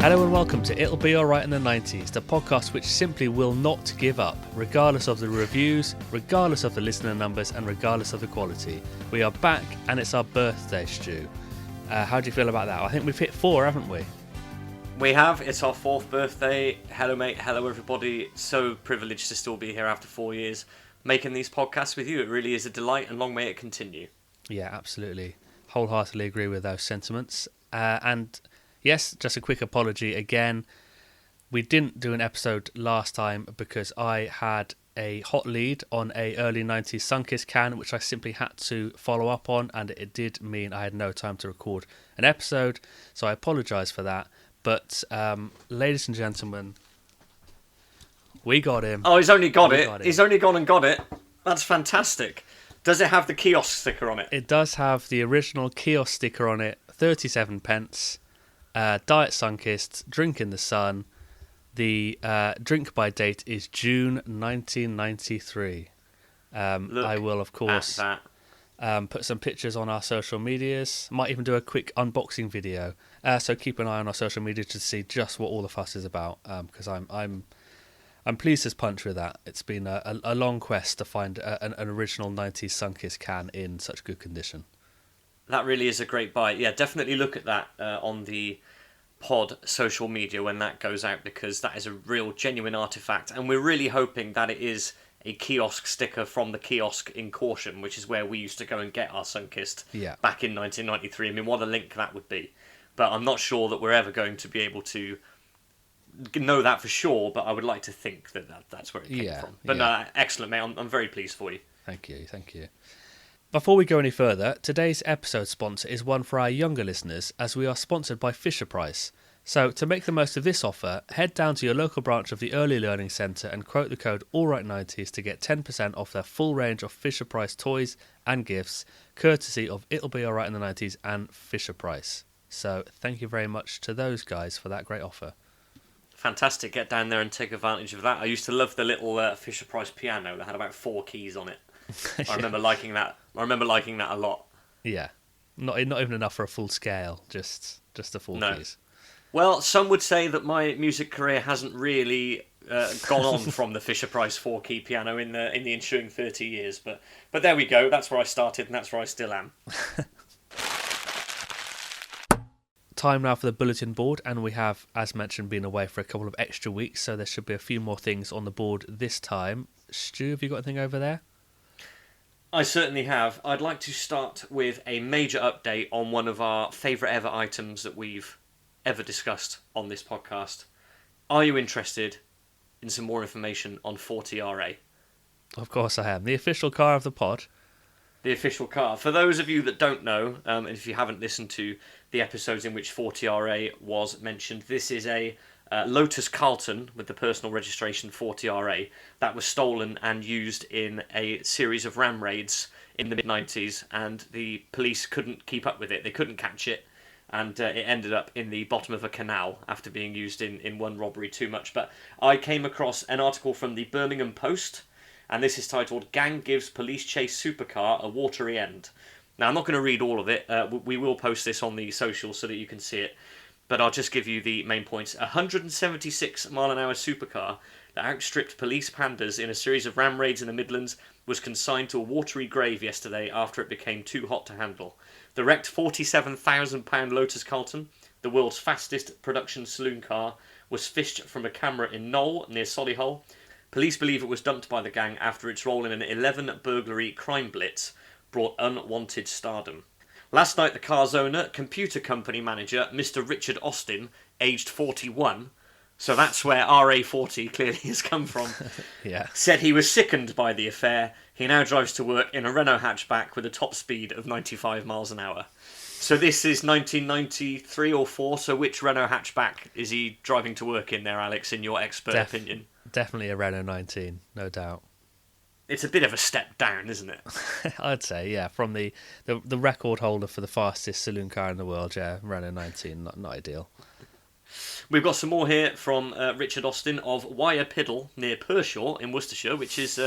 Hello and welcome to It'll Be Alright in the 90s, the podcast which simply will not give up, regardless of the reviews, regardless of the listener numbers, and regardless of the quality. We are back, and it's our birthday, Stu. How do you feel about that? I think we've hit 4, haven't we? We have. It's our 4th birthday. Hello, mate. Hello, everybody. So privileged to still be here after 4 years making these podcasts with you. It really is a delight, and long may it continue. Yeah, absolutely. Wholeheartedly agree with those sentiments. And yes, just a quick apology again. We didn't do an episode last time because I had a hot lead on a early 90s Sunkist can, which I simply had to follow up on, and it did mean I had no time to record an episode, so I apologise for that. But, ladies and gentlemen, we got him. Oh, he's only got it. He's only gone and got it. That's fantastic. Does it have the kiosk sticker on it? It does have the original kiosk sticker on it, 37 pence. Diet Sunkist, drink in the sun. The drink by date is June 1993. I will, of course, put some pictures on our social medias. Might even do a quick unboxing video. So keep an eye on our social media to see just what all the fuss is about. Because I'm pleased as punch with that. It's been a long quest to find an original 90s Sunkist can in such good condition. That really is a great buy. Yeah, definitely look at that on the pod social media when that goes out, because that is a real genuine artifact, and we're really hoping that it is a kiosk sticker from the kiosk in Caution, which is where we used to go and get our Sunkist back in 1993. I mean, what a link that would be. But I'm not sure that we're ever going to be able to know that for sure, but I would like to think that's where it came from. But no, excellent, mate. I'm very pleased for you. Thank you. Before we go any further, today's episode sponsor is one for our younger listeners, as we are sponsored by Fisher-Price. So, to make the most of this offer, head down to your local branch of the Early Learning Centre and quote the code ALLRIGHT90s to get 10% off their full range of Fisher-Price toys and gifts, courtesy of It'll Be Alright in the 90s and Fisher-Price. So, thank you very much to those guys for that great offer. Fantastic. Get down there and take advantage of that. I used to love the little Fisher-Price piano that had about 4 keys on it. I remember liking that. I remember liking that a lot. Yeah, not even enough for a full scale, just the 4 keys. Well, some would say that my music career hasn't really gone on from the Fisher-Price 4-key piano in the ensuing 30 years, but there we go. That's where I started, and that's where I still am. Time now for the bulletin board, and we have, as mentioned, been away for a couple of extra weeks, so there should be a few more things on the board this time. Stu, have you got anything over there? I certainly have. I'd like to start with a major update on one of our favourite ever items that we've ever discussed on this podcast. Are you interested in some more information on 40RA? Of course I am. The official car of the pod. The official car. For those of you that don't know, and if you haven't listened to the episodes in which 40RA was mentioned, this is a Lotus Carlton with the personal registration 40RA that was stolen and used in a series of ram raids in the mid-90s, and the police couldn't keep up with it. They couldn't catch it, and it ended up in the bottom of a canal after being used in one robbery too much. But I came across an article from the Birmingham Post, and this is titled "Gang Gives Police Chase Supercar a Watery End." Now, I'm not going to read all of it. We will post this on the socials so that you can see it. But I'll just give you the main points. A 176-mile-an-hour supercar that outstripped police pandas in a series of ram raids in the Midlands was consigned to a watery grave yesterday after it became too hot to handle. The wrecked £47,000 Lotus Carlton, the world's fastest production saloon car, was fished from a camera in Knoll near Solihull. Police believe it was dumped by the gang after its role in an 11 burglary crime blitz brought unwanted stardom. Last night, the car's owner, computer company manager, Mr. Richard Austin, aged 41, so that's where RA40 clearly has come from, said he was sickened by the affair. He now drives to work in a Renault hatchback with a top speed of 95 miles an hour. So this is 1993 or 4, so which Renault hatchback is he driving to work in there, Alex, in your expert opinion? Definitely a Renault 19, no doubt. It's a bit of a step down, isn't it? I'd say, yeah. From the record holder for the fastest saloon car in the world, yeah, Renault 19, not ideal. We've got some more here from Richard Austin of Wyre Piddle near Pershaw in Worcestershire, which is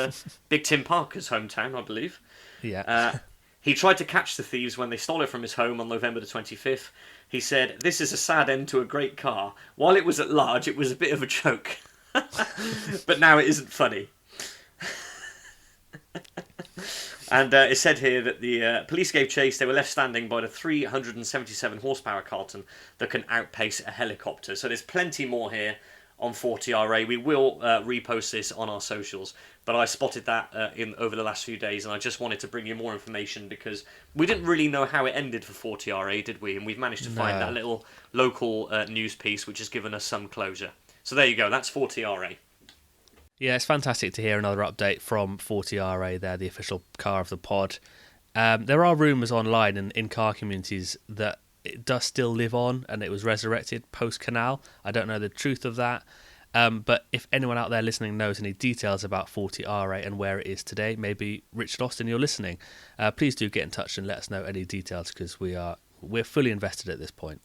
Big Tim Parker's hometown, I believe. Yeah. He tried to catch the thieves when they stole it from his home on November the 25th. He said, "This is a sad end to a great car. While it was at large, it was a bit of a joke. But now it isn't funny." And it said here that the police gave chase. They were left standing by the 377 horsepower Carlton that can outpace a helicopter. So there's plenty more here on 40RA. We will repost this on our socials, but I spotted that over the last few days, and I just wanted to bring you more information because we didn't really know how it ended for 40RA, did we? And we've managed to find that little local news piece which has given us some closure. So there you go, that's 40RA. Yeah, it's fantastic to hear another update from 40RA there, the official car of the pod. There are rumours online and in car communities that it does still live on and it was resurrected post-canal. I don't know the truth of that. But if anyone out there listening knows any details about 40RA and where it is today, maybe Richard Austin, you're listening, please do get in touch and let us know any details because we're fully invested at this point.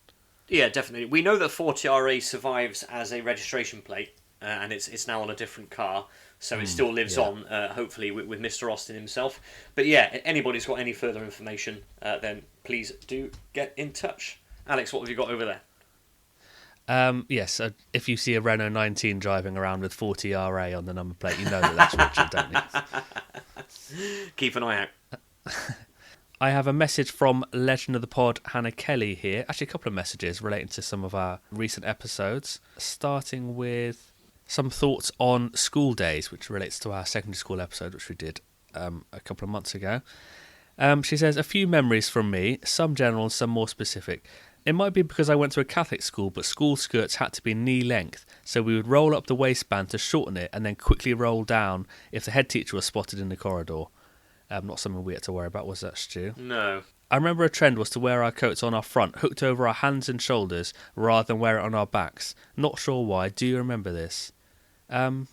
Yeah, definitely. We know that 40RA survives as a registration plate. And it's now on a different car, so it still lives on, hopefully, with Mr. Austin himself. But yeah, anybody's got any further information, then please do get in touch. Alex, what have you got over there? Yes, if you see a Renault 19 driving around with 40RA on the number plate, you know that's Richard, don't you? Keep an eye out. I have a message from Legend of the Pod, Hannah Kelly here. Actually, a couple of messages relating to some of our recent episodes, starting with some thoughts on school days, which relates to our secondary school episode, which we did a couple of months ago. She says, "A few memories from me, some general and some more specific. It might be because I went to a Catholic school, but school skirts had to be knee length, so we would roll up the waistband to shorten it and then quickly roll down if the head teacher was spotted in the corridor." Not something we had to worry about, was that, Stu? No. I remember a trend was to wear our coats on our front, hooked over our hands and shoulders, rather than wear it on our backs. Not sure why. Do you remember this? Do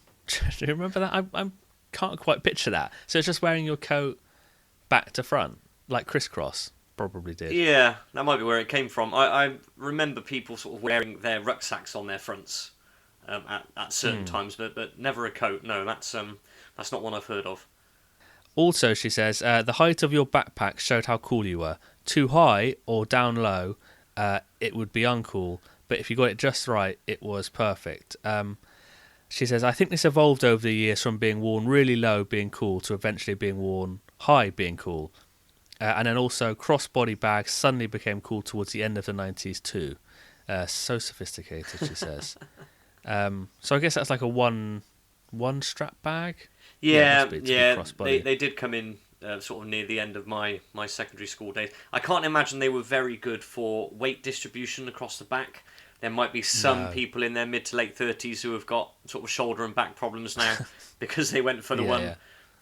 you remember that? I can't quite picture that. So it's just wearing your coat back to front, like crisscross probably did. Yeah, that might be where it came from. I remember people sort of wearing their rucksacks on their fronts at certain times, but never a coat. No, that's not one I've heard of. Also, she says, the height of your backpack showed how cool you were. Too high or down low, it would be uncool. But if you got it just right, it was perfect. She says, I think this evolved over the years from being worn really low being cool to eventually being worn high being cool. And then also crossbody bags suddenly became cool towards the end of the 90s too. So sophisticated, she says. So I guess that's like a one strap bag? Yeah, they did come in sort of near the end of my secondary school days. I can't imagine they were very good for weight distribution across the back. There might be some people in their mid to late 30s who have got sort of shoulder and back problems now because they went for the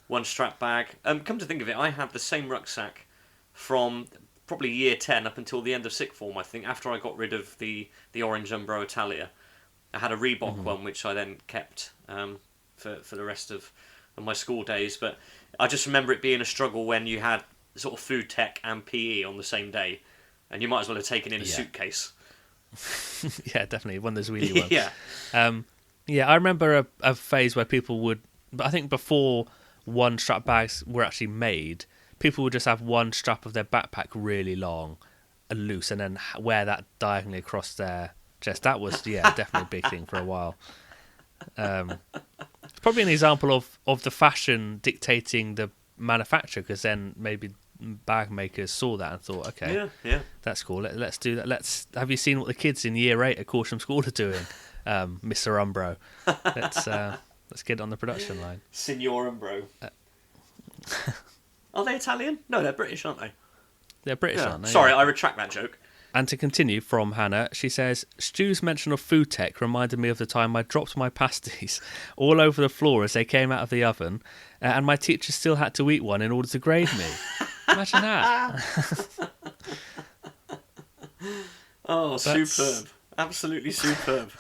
one strap bag. Come to think of it, I had the same rucksack from probably year 10 up until the end of sixth form, I think, after I got rid of the orange Umbro Italia. I had a Reebok one, which I then kept for the rest of my school days. But I just remember it being a struggle when you had sort of food tech and PE on the same day, and you might as well have taken in a suitcase. Yeah, definitely one of those wheelie ones. Yeah, I remember a phase where people would, I think before one strap bags were actually made, people would just have one strap of their backpack really long and loose, and then wear that diagonally across their chest. That was definitely a big thing for a while. It's probably an example of the fashion dictating the manufacturer, because then maybe bag makers saw that and thought, okay, that's cool. Let's do that. Have you seen what the kids in year 8 at Corsham School are doing, Mr. Umbro? Let's get it on the production line. Signor Umbro. Are they Italian? No, they're British, aren't they? They're British, aren't they? Sorry, I retract that joke. And to continue from Hannah, she says, Stu's mention of food tech reminded me of the time I dropped my pasties all over the floor as they came out of the oven, and my teacher still had to eat one in order to grade me. Imagine that. Superb. Absolutely superb.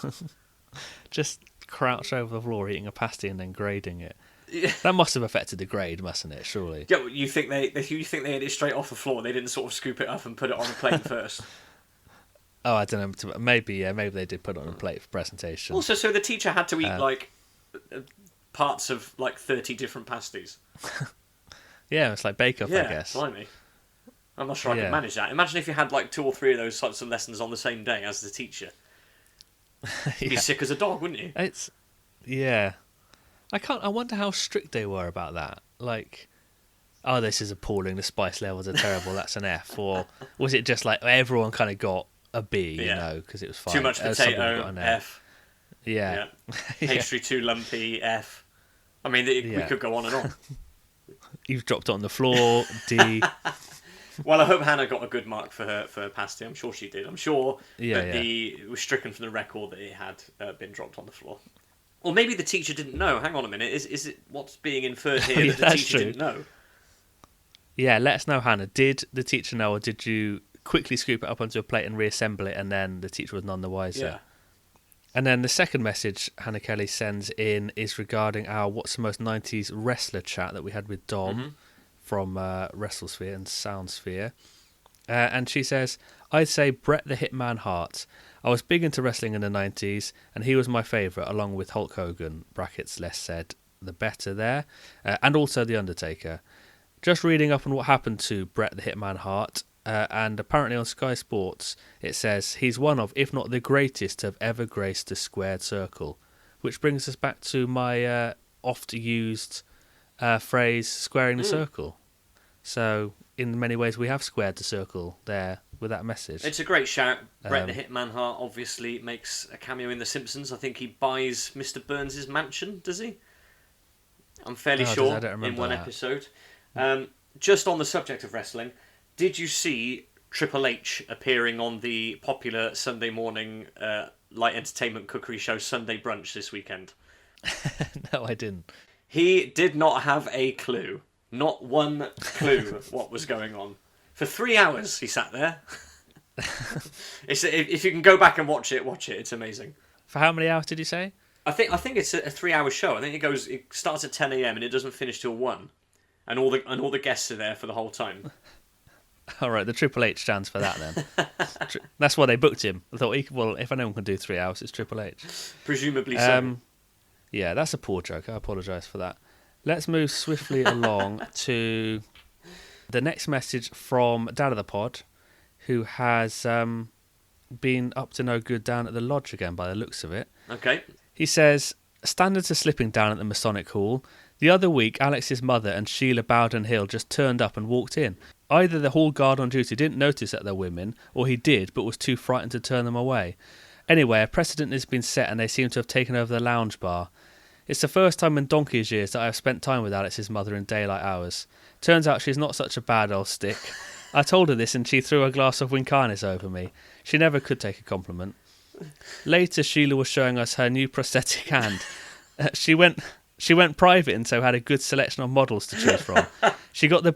Just crouch over the floor eating a pasty and then grading it. Yeah. That must have affected the grade, mustn't it, surely? Yeah, you think they ate it straight off the floor? They didn't sort of scoop it up and put it on a plate first? Oh, I don't know. Maybe they did put it on a plate for presentation. Also, so the teacher had to eat parts of 30 different pasties. Yeah, it's like Bake Off, I guess. Blimey. I'm not sure I could manage that. Imagine if you had like 2 or 3 of those sorts of lessons on the same day as the teacher. You'd be sick as a dog, wouldn't you? Yeah. I wonder how strict they were about that. Like, oh, this is appalling. The spice levels are terrible. That's an F. Or was it just like everyone kind of got a B, you know, because it was fine. Too much potato, F. Yeah. Pastry too lumpy, F. I mean, we could go on and on. You've dropped it on the floor, D. Well, I hope Hannah got a good mark for her pasty. I'm sure she did. I'm sure that it was stricken from the record that it had been dropped on the floor. Or maybe the teacher didn't know. Hang on a minute. Is it what's being inferred here that the teacher didn't know? Yeah, let us know, Hannah. Did the teacher know, or did you quickly scoop it up onto a plate and reassemble it, and then the teacher was none the wiser? Yeah. And then the second message Hannah Kelly sends in is regarding our What's the Most 90s Wrestler chat that we had with Dom from WrestleSphere and Soundsphere. And she says, I'd say Bret the Hitman Hart. I was big into wrestling in the 90s, and he was my favourite, along with Hulk Hogan, brackets less said, the better there, and also The Undertaker. Just reading up on what happened to Bret the Hitman Hart, and apparently on Sky Sports, it says he's one of, if not the greatest, to have ever graced the squared circle, which brings us back to my oft-used phrase, squaring the circle. So, in many ways, we have squared the circle there with that message. It's a great shout. Bret the Hitman Hart obviously makes a cameo in The Simpsons. I think he buys Mr. Burns' mansion, does he? I'm fairly sure in one episode. Just on the subject of wrestling, did you see Triple H appearing on the popular Sunday morning light entertainment cookery show Sunday Brunch this weekend? No, I didn't. He did not have a clue. Not one clue what was going on. For 3 hours he sat there. If you can go back and watch it. It's amazing. For how many hours did you say? I think it's a 3-hour show. I think it starts at 10 a.m. and it doesn't finish till 1. And all the guests are there for the whole time. All right, the Triple H stands for that then. That's why they booked him. I thought, well, if anyone can do 3 hours, it's Triple H. Presumably so. Yeah, that's a poor joke. I apologise for that. Let's move swiftly along to the next message from Dad of the Pod, who has been up to no good down at the lodge again by the looks of it. Okay. He says, standards are slipping down at the Masonic Hall. The other week, Alex's mother and Sheila Bowden-Hill just turned up and walked in. Either the hall guard on duty didn't notice that they're women, or he did, but was too frightened to turn them away. Anyway, a precedent has been set and they seem to have taken over the lounge bar. It's the first time in donkey's years that I have spent time with Alex's mother in daylight hours. Turns out she's not such a bad old stick. I told her this and she threw a glass of Wincarnis over me. She never could take a compliment. Later, Sheila was showing us her new prosthetic hand. She went private and so had a good selection of models to choose from. She got the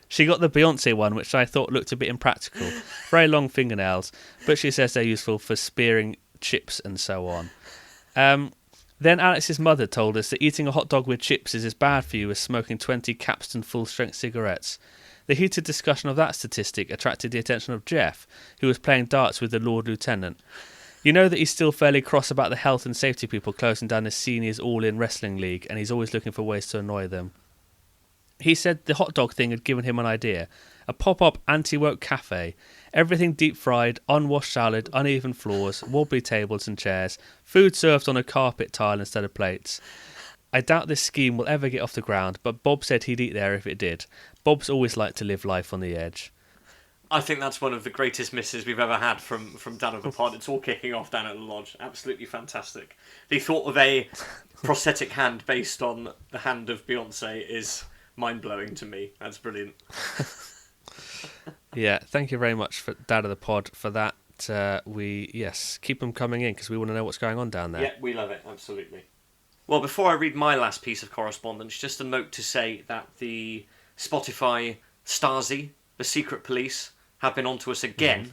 Beyonce one, which I thought looked a bit impractical. Very long fingernails, but she says they're useful for spearing chips and so on. Then Alex's mother told us that eating a hot dog with chips is as bad for you as smoking 20 Capstan full-strength cigarettes. The heated discussion of that statistic attracted the attention of Jeff, who was playing darts with the Lord Lieutenant. You know that he's still fairly cross about the health and safety people closing down the seniors all-in wrestling league, and he's always looking for ways to annoy them. He said the hot dog thing had given him an idea. A pop-up anti-woke cafe. Everything deep-fried, unwashed salad, uneven floors, wobbly tables and chairs, food served on a carpet tile instead of plates. I doubt this scheme will ever get off the ground, but Bob said he'd eat there if it did. Bob's always liked to live life on the edge. I think that's one of the greatest misses we've ever had from Dan of the Pod. It's all kicking off down at the lodge. Absolutely fantastic. The thought of a prosthetic hand based on the hand of Beyonce is mind-blowing to me. That's brilliant. Yeah, thank you very much for Dad of the Pod for that. Keep them coming in because we want to know what's going on down there. Yeah, we love it, absolutely. Well, before I read my last piece of correspondence, just a note to say that the Spotify Stasi, the secret police, have been onto us again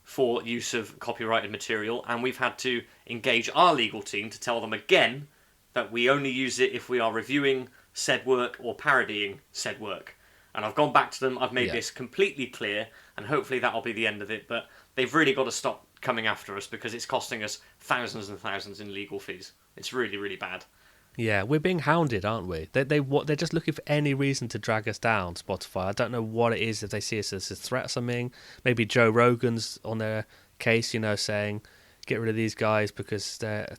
for use of copyrighted material, and we've had to engage our legal team to tell them again that we only use it if we are reviewing said work or parodying said work. And I've gone back to them, I've made this completely clear, and hopefully that'll be the end of it, but they've really got to stop coming after us because it's costing us thousands and thousands in legal fees. It's really, really bad. Yeah, we're being hounded, aren't we? They're just looking for any reason to drag us down. Spotify. I don't know what it is. If they see us as a threat or something, maybe Joe Rogan's on their case, saying get rid of these guys because they're,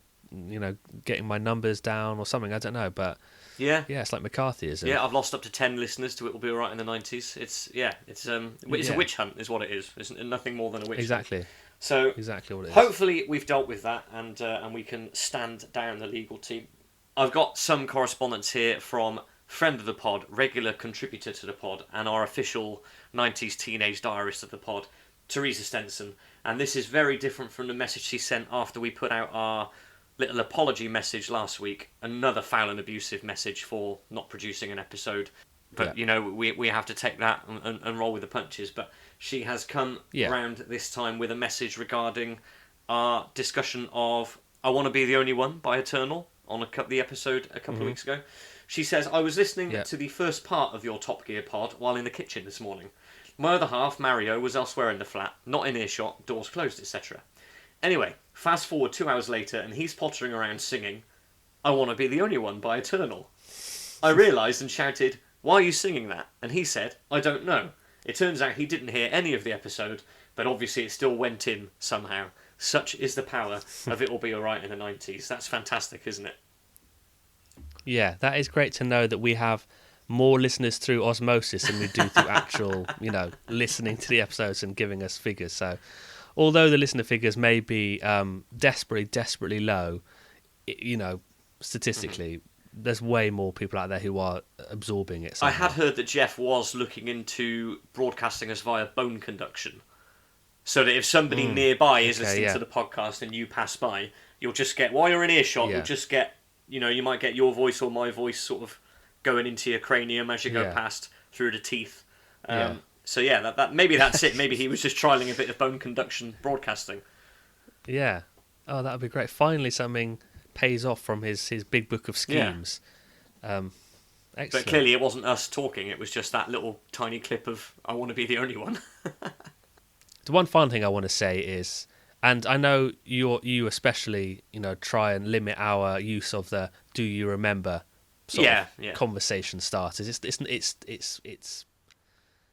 getting my numbers down or something. I don't know, but Yeah. yeah, it's like McCarthyism. Yeah, I've lost up to 10 listeners to It Will Be Alright in the 90s. It's a witch hunt, is what it is. It's nothing more than a witch Exactly. hunt. So exactly what it is. Hopefully we've dealt with that and we can stand down the legal team. I've got some correspondence here from friend of the pod, regular contributor to the pod, and our official 90s teenage diarist of the pod, Teresa Stenson. And this is very different from the message she sent after we put out our little apology message last week. Another foul and abusive message for not producing an episode. But, we have to take that and roll with the punches. But she has come round this time with a message regarding our discussion of I Want to Be the Only One by Eternal on the episode a couple of weeks ago. She says, I was listening to the first part of your Top Gear pod while in the kitchen this morning. My other half, Mario, was elsewhere in the flat, not in earshot, doors closed, etc. Anyway, fast forward 2 hours later and he's pottering around singing I Want to Be the Only One by Eternal. I realised and shouted, why are you singing that? And he said, I don't know. It turns out he didn't hear any of the episode, but obviously it still went in somehow. Such is the power of It'll Be Alright in the 90s. That's fantastic, isn't it? Yeah, that is great to know that we have more listeners through osmosis than we do through actual, listening to the episodes and giving us figures. So, although the listener figures may be desperately low, statistically, there's way more people out there who are absorbing it somehow. I had heard that Jeff was looking into broadcasting us via bone conduction. So that if somebody nearby is listening to the podcast and you pass by, you'll just get, while you're in earshot, you'll just get, you might get your voice or my voice sort of going into your cranium as you go past through the teeth. So that maybe that's it. Maybe he was just trialling a bit of bone conduction broadcasting. Yeah. Oh, that would be great. Finally something pays off from his big book of schemes. Excellent. But clearly it wasn't us talking. It was just that little tiny clip of I Want to Be the Only One. The one final thing I want to say is, and I know you especially, try and limit our use of the "Do you remember?" sort of conversation starters. It's.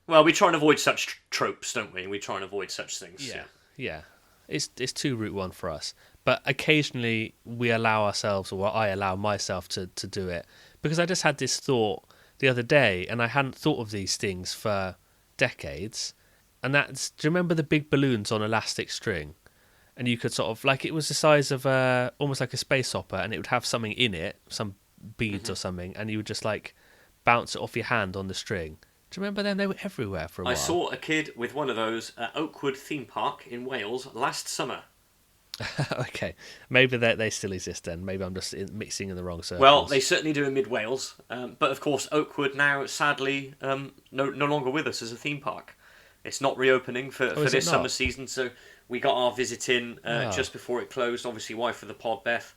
Well, we try and avoid such tropes, don't we? We try and avoid such things. Yeah. It's too route one for us. But occasionally we allow ourselves, or I allow myself to do it, because I just had this thought the other day, and I hadn't thought of these things for decades. And that's, do you remember the big balloons on elastic string? And you could sort of, like, it was the size of almost like a space hopper, and it would have something in it, some beads or something, and you would just like bounce it off your hand on the string. Do you remember them? They were everywhere for a while. I saw a kid with one of those at Oakwood theme park in Wales last summer. Okay, maybe they still exist then. Maybe I'm just mixing in the wrong circles. Well, they certainly do in mid-Wales, but of course Oakwood now, sadly, no longer with us as a theme park. It's not reopening for this summer season, so we got our visit in just before it closed. Obviously, wife of the pod, Beth,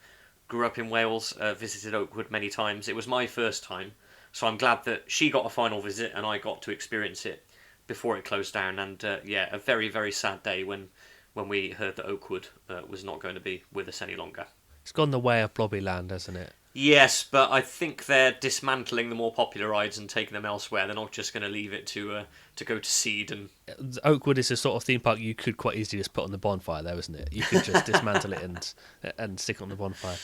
grew up in Wales, visited Oakwood many times. It was my first time, so I'm glad that she got a final visit and I got to experience it before it closed down. And a very, very sad day when we heard that Oakwood was not going to be with us any longer. It's gone the way of Blobbyland, hasn't it? Yes, but I think they're dismantling the more popular rides and taking them elsewhere. They're not just going to leave it to go to seed. And Oakwood is a sort of theme park you could quite easily just put on the bonfire, though, isn't it? You could just dismantle it and stick it on the bonfire.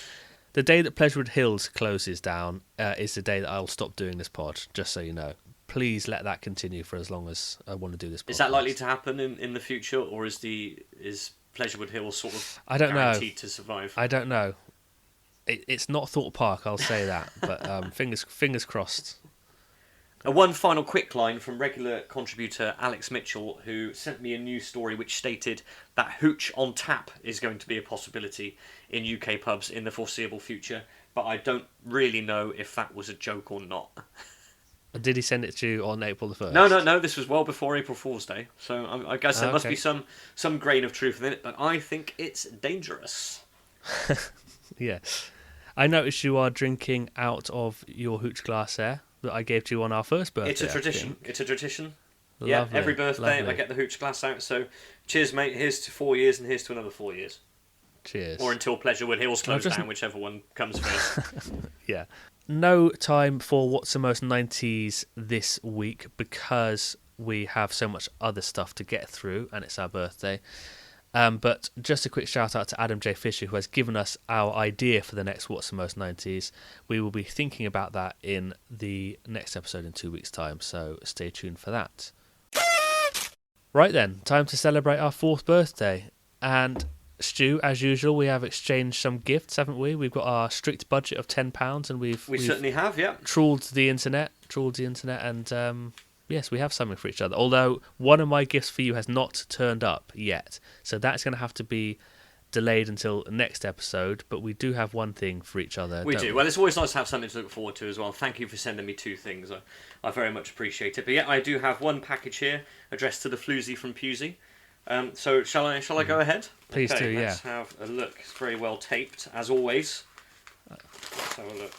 The day that Pleasurewood Hills closes down is the day that I'll stop doing this pod, just so you know. Please let that continue for as long as I want to do this podcast. Is that likely to happen in the future, or is Pleasurewood Hills sort of guaranteed to survive? I don't know. It's not Thorpe Park, I'll say that, but fingers crossed. One final quick line from regular contributor Alex Mitchell, who sent me a news story which stated that hooch on tap is going to be a possibility in UK pubs in the foreseeable future, but I don't really know if that was a joke or not. Did he send it to you on April the 1st? No, this was well before April Fool's Day, so I guess there must be some grain of truth in it, but I think it's dangerous. Yeah. I noticed you are drinking out of your hooch glass there that I gave to you on our first birthday. It's a tradition. Lovely, yeah, every birthday lovely. I get the hooch glass out. So cheers, mate. Here's to 4 years and here's to another 4 years. Cheers. Or until Pleasurewood Hills close down, whichever one comes first. Yeah. No time for What's the Most 90s this week because we have so much other stuff to get through and it's our birthday. But just a quick shout out to Adam J. Fisher, who has given us our idea for the next What's the Most 90s. We will be thinking about that in the next episode in 2 weeks' time, so stay tuned for that. Right then, time to celebrate our 4th birthday. And Stu, as usual, we have exchanged some gifts, haven't we? We've got our strict budget of £10 and we've certainly have, yeah. Trawled the internet, and yes, we have something for each other. Although one of my gifts for you has not turned up yet, so that's going to have to be delayed until next episode. But we do have one thing for each other. We do. Well, it's always nice to have something to look forward to as well. Thank you for sending me 2 things. I very much appreciate it. But yeah, I do have one package here addressed to the Floozy from Pusey. So shall I go ahead? Please do, yeah. Let's have a look. It's very well taped, as always. Let's have a look.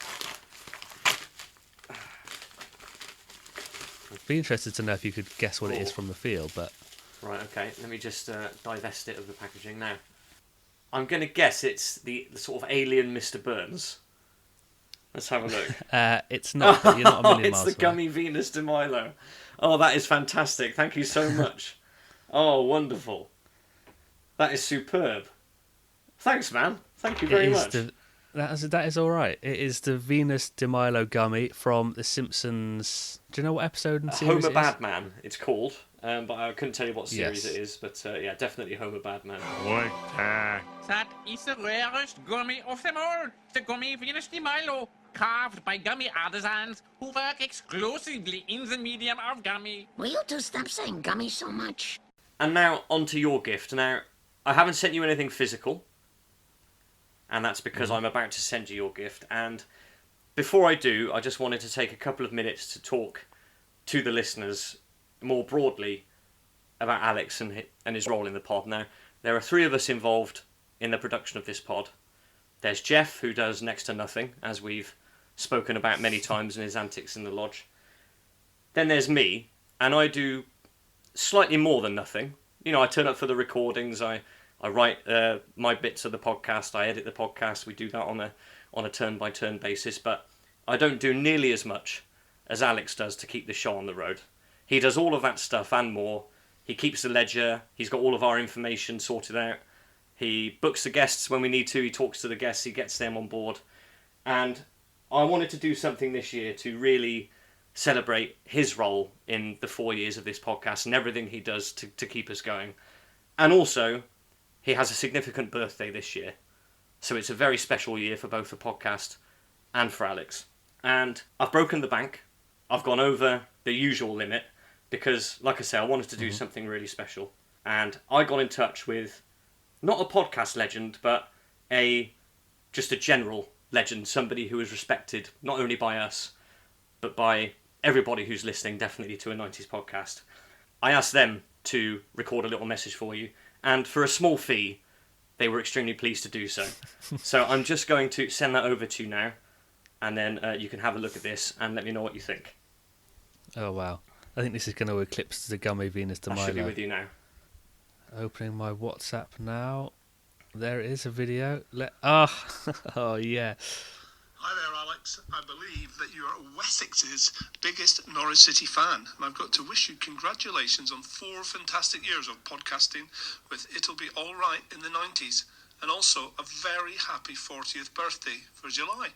I'd be interested to know if you could guess what it is from the feel, but... Right, okay. Let me just divest it of the packaging now. I'm going to guess it's the sort of alien Mr. Burns. Let's have a look. It's not, but you're not a million miles It's the Gummy Venus de Milo. Oh, that is fantastic. Thank you so much. Oh, wonderful. That is superb. Thanks, man. Thank you very much. That is all right. It is the Venus de Milo gummy from The Simpsons. Do you know what episode and series Homer Badman, it's called. But I couldn't tell you what series it is. But yeah, definitely Homer Badman. That is the rarest gummy of them all. The Gummy Venus de Milo. Carved by gummy artisans who work exclusively in the medium of gummy. Will you two stop saying gummy so much? And now, on to your gift. Now, I haven't sent you anything physical. And that's because I'm about to send you your gift. And before I do, I just wanted to take a couple of minutes to talk to the listeners more broadly about Alex and his role in the pod. Now, there are 3 of us involved in the production of this pod. There's Jeff, who does next to nothing, as we've spoken about many times in his antics in the lodge. Then there's me, and I do slightly more than nothing. You know, I turn up for the recordings, I write my bits of the podcast, I edit the podcast, we do that on a turn-by-turn basis, but I don't do nearly as much as Alex does to keep the show on the road. He does all of that stuff and more. He keeps the ledger, he's got all of our information sorted out. He books the guests when we need to, he talks to the guests, he gets them on board. And I wanted to do something this year to really celebrate his role in the 4 years of this podcast and everything he does to keep us going. And also, he has a significant birthday this year. So it's a very special year for both the podcast and for Alex. And I've broken the bank. I've gone over the usual limit because, like I say, I wanted to do something really special. And I got in touch with not a podcast legend, but just a general legend, somebody who is respected not only by us, but by everybody who's listening, definitely to a 90s podcast. I asked them to record a little message for you, and for a small fee, they were extremely pleased to do so. So I'm just going to send that over to you now, and then you can have a look at this and let me know what you think. Oh, wow. I think this is going to eclipse the Gummy Venus de Milo. I should be with you now. Opening my WhatsApp now. There is a video. Oh, yeah. Hi there, Alex. I believe that you are Wessex's biggest Norwich City fan, and I've got to wish you congratulations on 4 fantastic years of podcasting with It'll Be All Right in the 90s, and also a very happy 40th birthday for July.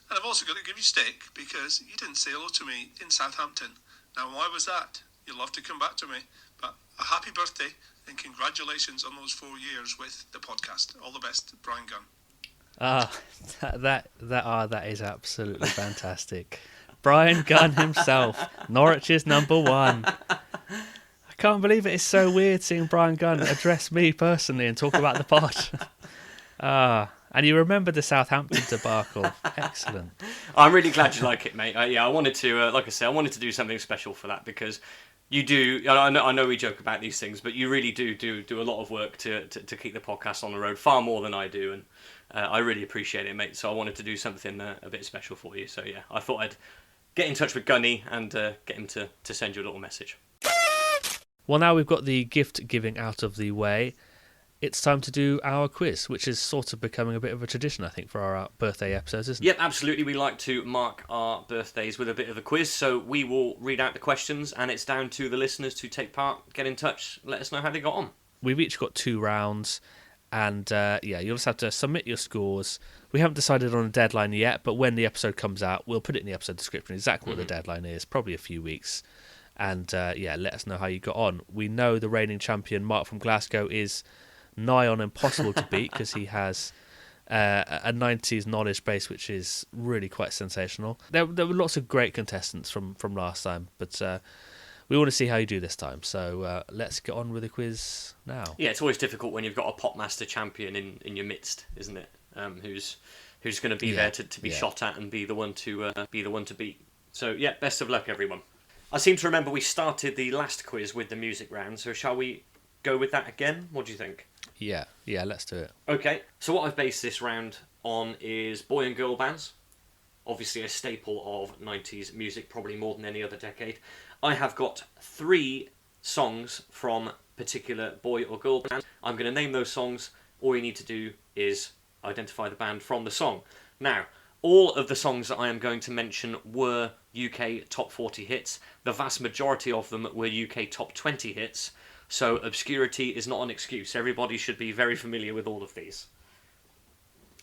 And I've also got to give you stick because you didn't say hello to me in Southampton. Now, why was that? You'll have to come back to me, but a happy birthday and congratulations on those 4 years with the podcast. All the best, Brian Gunn. That is absolutely fantastic. Brian Gunn himself, Norwich's number 1. I can't believe it. It's so weird seeing Brian Gunn address me personally and talk about the pod. And you remember the Southampton debacle. Excellent. I'm really glad you like it, mate. I wanted to, like I said, I wanted to do something special for that because you do. I know we joke about these things, but you really do a lot of work to keep the podcast on the road, far more than I do, and I really appreciate it, mate. So I wanted to do something a bit special for you. So yeah, I thought I'd get in touch with Gunny and get him to send you a little message. Well, now we've got the gift giving out of the way. it's time to do our quiz, which is sort of becoming a bit of a tradition, I think, for our birthday episodes, isn't it? Yep, absolutely. We like to mark our birthdays with a bit of a quiz, so we will read out the questions, and it's down to the listeners to take part, get in touch, let us know how they got on. We've each got 2 rounds, and you'll just have to submit your scores. We haven't decided on a deadline yet, but when the episode comes out, we'll put it in the episode description exactly what the deadline is, probably a few weeks. And let us know how you got on. We know the reigning champion, Mark from Glasgow, is nigh on impossible to beat because he has a 90s knowledge base which is really quite sensational. There were lots of great contestants from last time, but we want to see how you do this time. So let's get on with the quiz now. Yeah, it's always difficult when you've got a Popmaster champion in your midst, isn't it? Who's going to be there to be shot at and be the one to beat. So yeah, best of luck, everyone. I seem to remember we started the last quiz with the music round, so shall we go with that again? What do you think? Yeah, let's do it. Okay, so what I've based this round on is boy and girl bands. Obviously a staple of 90s music, probably more than any other decade. I have got 3 songs from particular boy or girl bands. I'm going to name those songs. All you need to do is identify the band from the song. Now, all of the songs that I am going to mention were UK top 40 hits. The vast majority of them were UK top 20 hits. So obscurity is not an excuse. Everybody should be very familiar with all of these.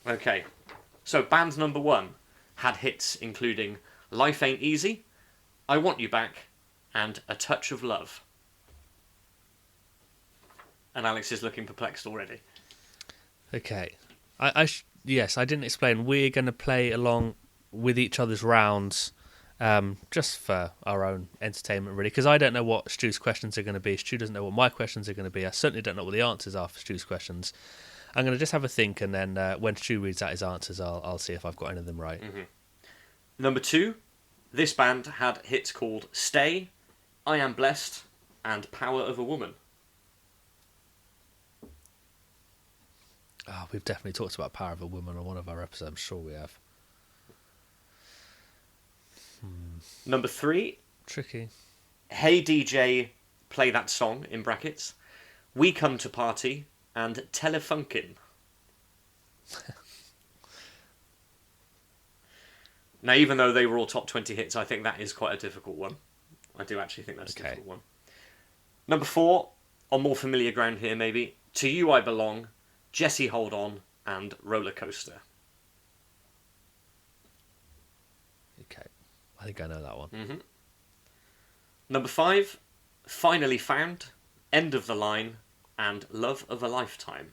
Okay, so band number 1 had hits including Life Ain't Easy, I Want You Back, and A Touch of Love. And Alex is looking perplexed already. Okay. Yes, I didn't explain. We're going to play along with each other's rounds just for our own entertainment, really, because I don't know what Stu's questions are going to be. Stu doesn't know what my questions are going to be. I certainly don't know what the answers are for Stu's questions. I'm going to just have a think, and then when Stu reads out his answers, I'll see if I've got any of them right. Mm-hmm. Number 2, this band had hits called Stay, I Am Blessed, and Power of a Woman. Oh, we've definitely talked about Power of a Woman on one of our episodes. I'm sure we have. Number 3, Tricky. Hey DJ, Play That Song, in brackets, We Come to Party, and Telefunkin. Now, even though they were all top 20 hits, I think that is quite a difficult one. I do actually think that's a difficult one. Number 4, on more familiar ground here maybe, To You I Belong, Jesse Hold On, and Roller Coaster. Okay, I think I know that one. Mm-hmm. Number 5, Finally Found, End of the Line, and Love of a Lifetime.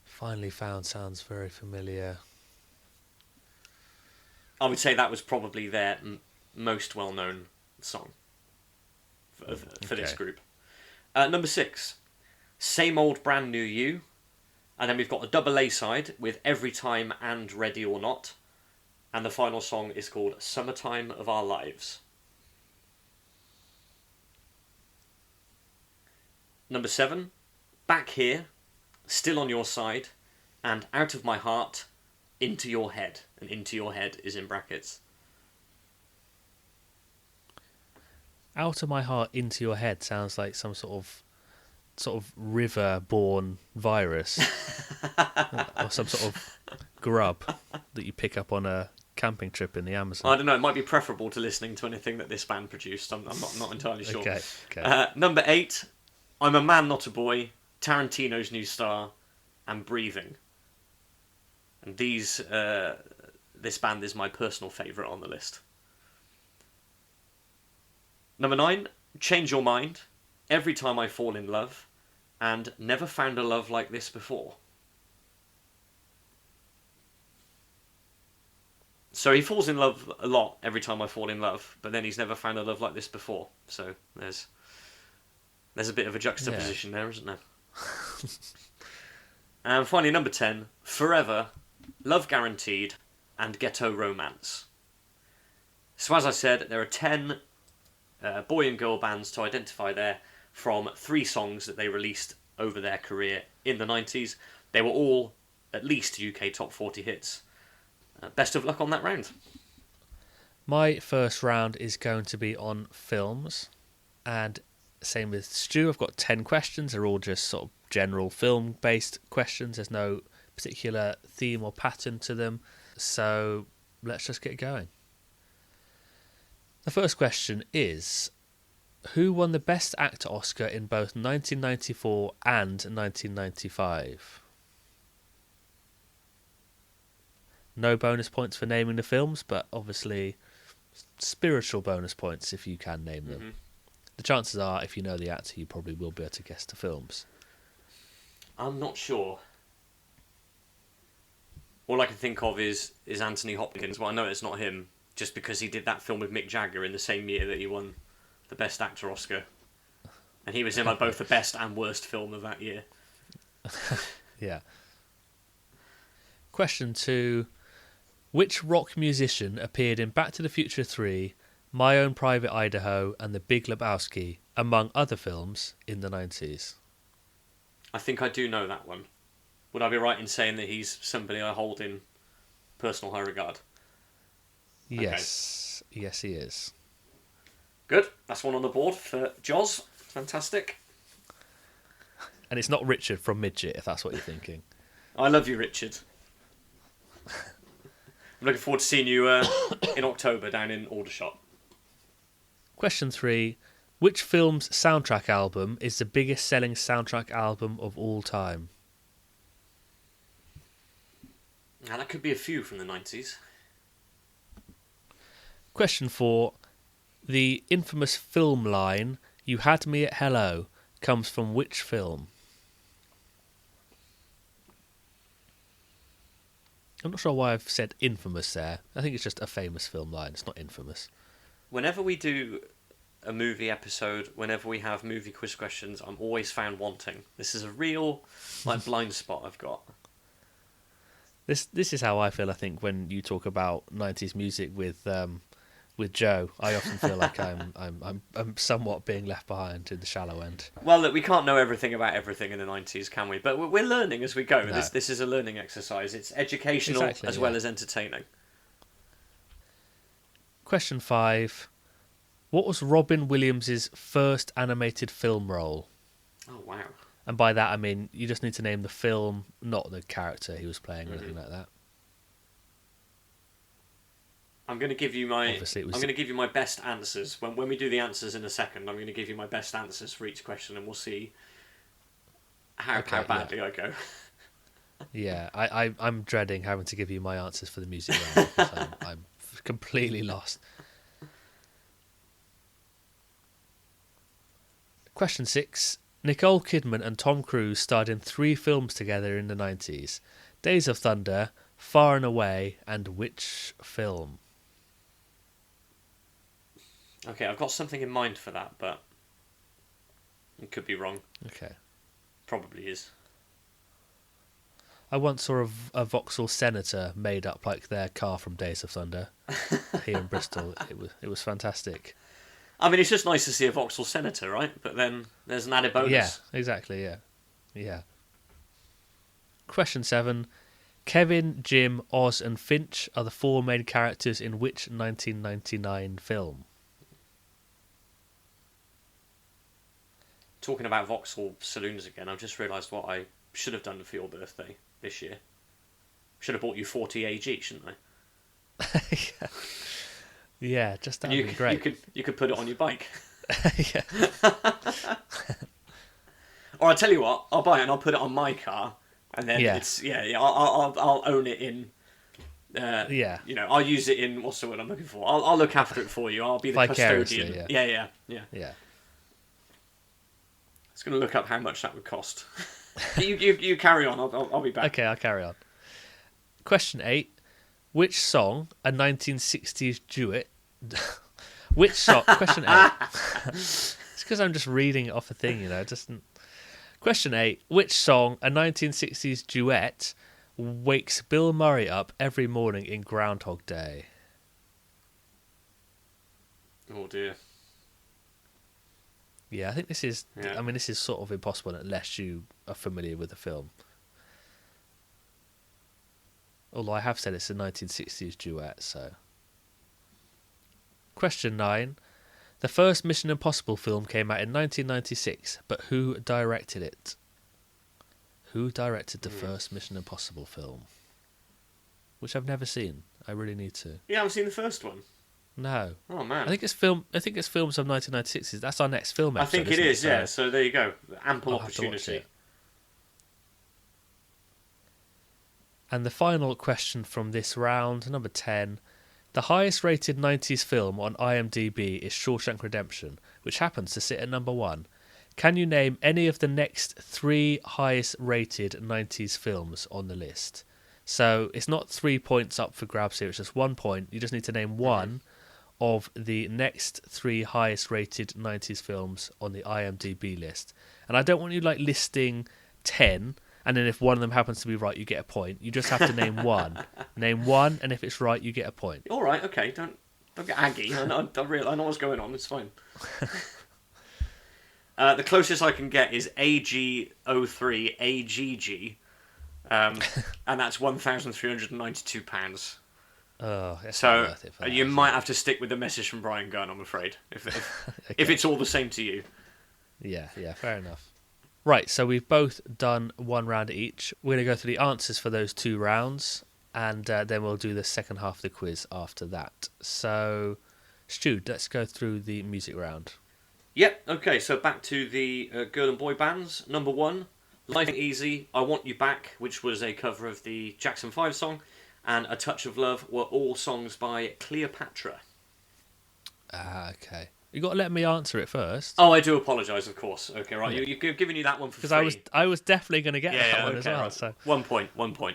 Finally Found sounds very familiar. I would say that was probably their most well-known song for this group. Number 6, Same Old Brand New You. And then we've got a double A side with Every Time and Ready or Not. And the final song is called Summertime of Our Lives. Number 7, Back Here, Still on Your Side, and Out of My Heart, Into Your Head. And Into Your Head is in brackets. Out of My Heart, Into Your Head sounds like some sort of river-born virus. Or some sort of grub that you pick up on a camping trip in the Amazon. I don't know, it might be preferable to listening to anything that this band produced. I'm not entirely sure. Okay. Number 8, I'm a Man Not a Boy, Tarantino's New Star, and Breathing. And this band is my personal favourite on the list. Number 9, Change Your Mind, Every Time I Fall in Love, and Never Found a Love Like This Before. So he falls in love a lot every time I fall in love, but then he's never found a love like this before. So there's a bit of a juxtaposition there, isn't there? And finally, number 10, Forever, Love Guaranteed, and Ghetto Romance. So as I said, there are 10 boy and girl bands to identify there from 3 songs that they released over their career in the 90s. They were all at least UK top 40 hits. Best of luck on that round. My first round is going to be on films, and Same with Stu. I've got 10 questions. They're all just sort of general film-based questions. There's no particular theme or pattern to them. So let's just get going. The first question is, who won the Best Actor Oscar in both 1994 and 1995? No bonus points for naming the films, but obviously spiritual bonus points if you can name them. The chances are, if you know the actor, you probably will be able to guess the films. I'm not sure. All I can think of is Anthony Hopkins. Well, I know it's not him, just because he did that film with Mick Jagger in the same year that he won the Best Actor Oscar. And he was in both the best and worst film of that year. Yeah. Question 2. Which rock musician appeared in Back to the Future 3, My Own Private Idaho, and The Big Lebowski, among other films, in the 90s? I think I do know that one. Would I be right in saying that he's somebody I hold in personal high regard? Yes. Okay. Yes, he is. Good. That's one on the board for Joz. Fantastic. And it's not Richard from Midget, if that's what you're thinking. I love you, Richard. I'm looking forward to seeing you in October down in Aldershot. Question 3. Which film's soundtrack album is the biggest selling soundtrack album of all time? Now, that could be a few from the 90s. Question 4. The infamous film line, "You had me at hello," comes from which film? I'm not sure why I've said infamous there. I think it's just a famous film line. It's not infamous. Whenever we do a movie episode, whenever we have movie quiz questions, I'm always found wanting. This is a real blind spot I've got. This is how I feel. I think when you talk about 90s music with Joe, I often feel like I'm somewhat being left behind in the shallow end. Well, look, we can't know everything about everything in the 90s, can we? But we're learning as we go. No. This is a learning exercise. It's educational as well as entertaining. Question 5. What was Robin Williams' first animated film role? Oh, wow. And by that I mean you just need to name the film, not the character he was playing or anything like that. I'm going to give you my best answers. When we do the answers in a second, I'm going to give you my best answers for each question, and we'll see how badly I go. Yeah, I'm dreading having to give you my answers for the music round because I'm completely lost. Question 6. Nicole Kidman and Tom Cruise starred in 3 films together in the 90s. Days of Thunder, Far and Away, and which film? Okay, I've got something in mind for that, but it could be wrong. Okay. Probably is. I once saw a Vauxhall Senator made up like their car from Days of Thunder here in Bristol. It was fantastic. I mean, it's just nice to see a Vauxhall Senator, right? But then there's an added bonus. Yeah, exactly, yeah. Question 7. Kevin, Jim, Oz and Finch are the 4 main characters in which 1999 film? Talking about Vauxhall Saloons again, I've just realised what I should have done for your birthday this year. Should have bought you 40 AG, shouldn't I? Yeah, just that would be great. You could put it on your bike. Yeah. Or I'll tell you what, I'll buy it and I'll put it on my car, and then I'll own it in. I'll use it in, what's the word I'm looking for? I'll look after it for you. I'll be the custodian. Yeah. It's going to look up how much that would cost. You carry on. I'll be back. Okay, I'll carry on. Question 8. Which song, a 1960s duet... Which song... Question 8. It's because I'm just reading it off a thing, Question 8. Which song, a 1960s duet, wakes Bill Murray up every morning in Groundhog Day? Oh, dear. Yeah, I think this is... Yeah. I mean, this is sort of impossible unless you are familiar with the film. Although I have said it's a 1960s duet, so... Question 9. The first Mission Impossible film came out in 1996, but who directed it? Who directed the first Mission Impossible film? Which I've never seen. I really need to. You haven't seen the first one? No. Oh man. I think it's films of 1996. That's our next film episode. I think it is, yeah. So there you go. Ample I'll have to watch opportunity. it. And the final question from this round, number 10. The highest rated 90s film on IMDb is Shawshank Redemption, which happens to sit at number 1. Can you name any of the next 3 highest rated 90s films on the list? So it's not 3 points up for grabs here, it's just 1 point. You just need to name one of the next 3 highest rated 90s films on the IMDb list. And I don't want you listing 10, and then if one of them happens to be right, you get a point. You just have to name one. Name one, and if it's right, you get a point. All right, okay. Don't get aggy. I know what's going on. It's fine. The closest I can get is AG03AGG, and that's £1,392. Oh, that's so not worth it for that, you might have to stick with the message from Brian Gunn, I'm afraid, if Okay. if it's all the same to you. Yeah, fair enough. Right, so we've both done one round each. We're going to go through the answers for those 2 rounds, and then we'll do the second half of the quiz after that. So, Stu, let's go through the music round. Yep, okay, so back to the girl and boy bands. Number 1, Life Ain't Easy, I Want You Back, which was a cover of the Jackson 5 song, and A Touch of Love were all songs by Cleopatra. Ah, okay. You got to let me answer it first. Oh, I do apologise, of course. Okay, right, you're giving you that one for free. Because I was definitely going to get that one okay, as well. right. So 1 point,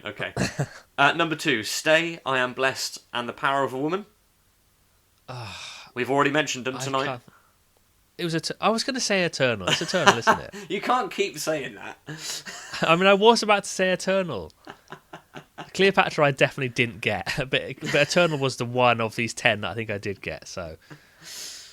okay. Number 2, Stay, I Am Blessed, and The Power of a Woman. We've already mentioned them tonight. I was going to say Eternal. It's Eternal, isn't it? You can't keep saying that. I mean, I was about to say Eternal. Cleopatra I definitely didn't get, but Eternal was the one of these 10 that I think I did get, so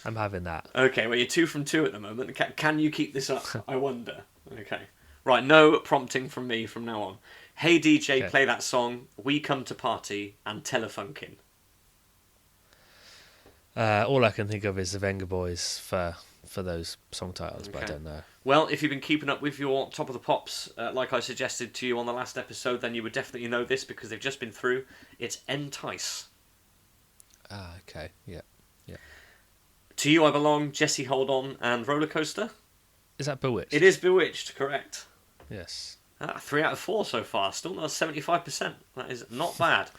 I'm having that. Okay, well, you're 2 from 2 at the moment. Can you keep this up? I wonder. Okay. Right, no prompting from me from now on. Hey DJ, play that song, We Come to Party, and Telefunken. All I can think of is the Venga Boys for those song titles, but I don't know. Well, if you've been keeping up with your Top of the Pops, like I suggested to you on the last episode, then you would definitely know this because they've just been through. It's Entice. Ah, okay, yeah. To You I Belong, Jesse Hold On, and Roller Coaster. Is that Bewitched? It is Bewitched, correct. Yes. 3 out of 4 so far, still not 75%. That is not bad.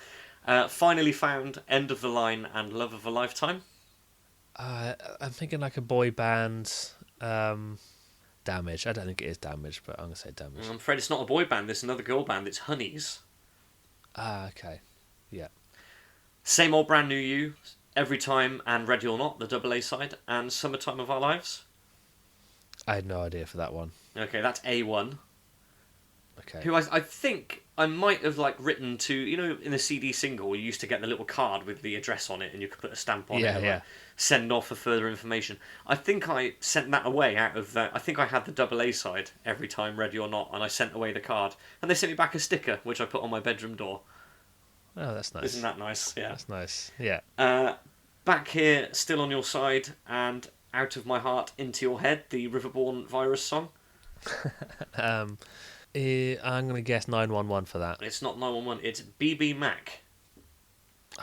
Finally Found, End of the Line, and Love of a Lifetime. I'm thinking like a boy band. Damage. I don't think it is Damage, but I'm going to say Damage. I'm afraid it's not a boy band, it's another girl band. It's Honeys. Ah, okay. Yeah. Same Old Brand New You, Every Time, and Ready or Not, the double A side, and Summertime of Our Lives. I had no idea for that one. Okay, that's A1. Okay. Who I think I might have written to, in the CD single you used to get the little card with the address on it and you could put a stamp on it and send off for further information. I think I sent that away out of that. I think I had the double A side, Every Time, Ready or Not, and I sent away the card. And they sent me back a sticker, which I put on my bedroom door. Oh, that's nice. Isn't that nice? Yeah. That's nice, yeah. Back Here, Still on Your Side, and Out of My Heart, Into Your Head, the Riverborn Virus song. I'm going to guess 911 for that. It's not 911, it's BB Mac.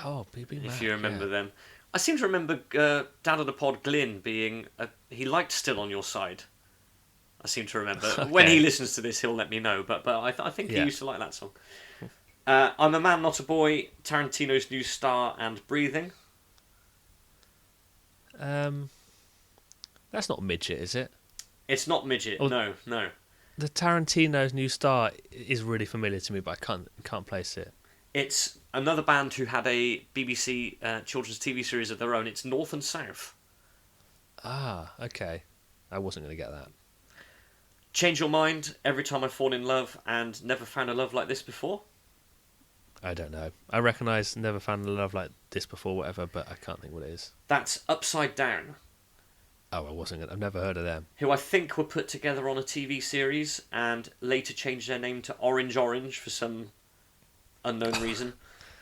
Oh, BB Mac. If you remember them. I seem to remember Dad of the Pod Glyn being... he liked Still on Your Side. I seem to remember. Okay. When he listens to this, he'll let me know. But I think he used to like that song. I'm a Man, Not a Boy, Tarantino's New Star, and Breathing. That's not Midget, is it? It's not Midget. No. The Tarantino's New Star is really familiar to me, but I can't place it. It's another band who had a BBC children's TV series of their own. It's North and South. Ah, okay. I wasn't going to get that. Change Your Mind, Every Time I Fall in Love, and Never Found a Love Like This Before. I don't know. I recognise Never Found a Love Like This Before, whatever, but I can't think what it is. That's Upside Down. Oh, I've never heard of them. Who I think were put together on a TV series and later changed their name to Orange Orange for some unknown reason.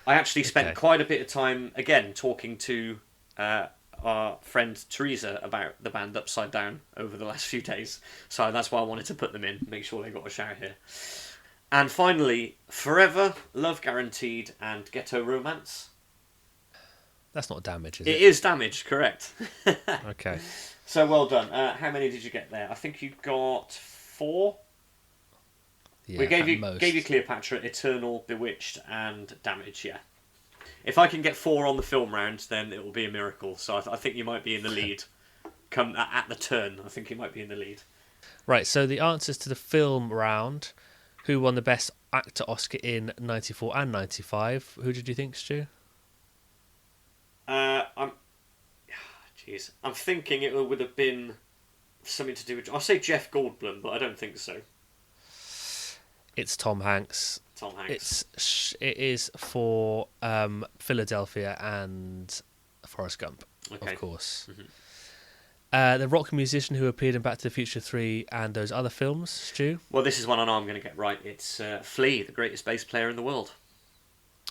I actually spent quite a bit of time, again, talking to our friend Teresa about the band Upside Down over the last few days. So that's why I wanted to put them in, make sure they got a shout here. And finally, Forever, Love Guaranteed, and Ghetto Romance. That's not Damage, is it? It is Damage, correct. Okay. So well done. How many did you get there? I think you got 4. Yeah, We gave most. you Cleopatra, Eternal, Bewitched, and Damage. Yeah. If I can get 4 on the film round, then it will be a miracle. So I think you might be in the lead. Come at the turn, I think you might be in the lead. Right, so the answers to the film round. Who won the Best Actor Oscar in 94 and 95? Who did you think, Stu? I'm thinking it would have been something to do with... I'll say Jeff Goldblum, but I don't think so. It's Tom Hanks. Tom Hanks. It is for Philadelphia and Forrest Gump, Okay. of course. Mm-hmm. The rock musician who appeared in Back to the Future 3 and those other films, Stu? Well, this is one I know I'm going to get right. It's Flea, the greatest bass player in the world.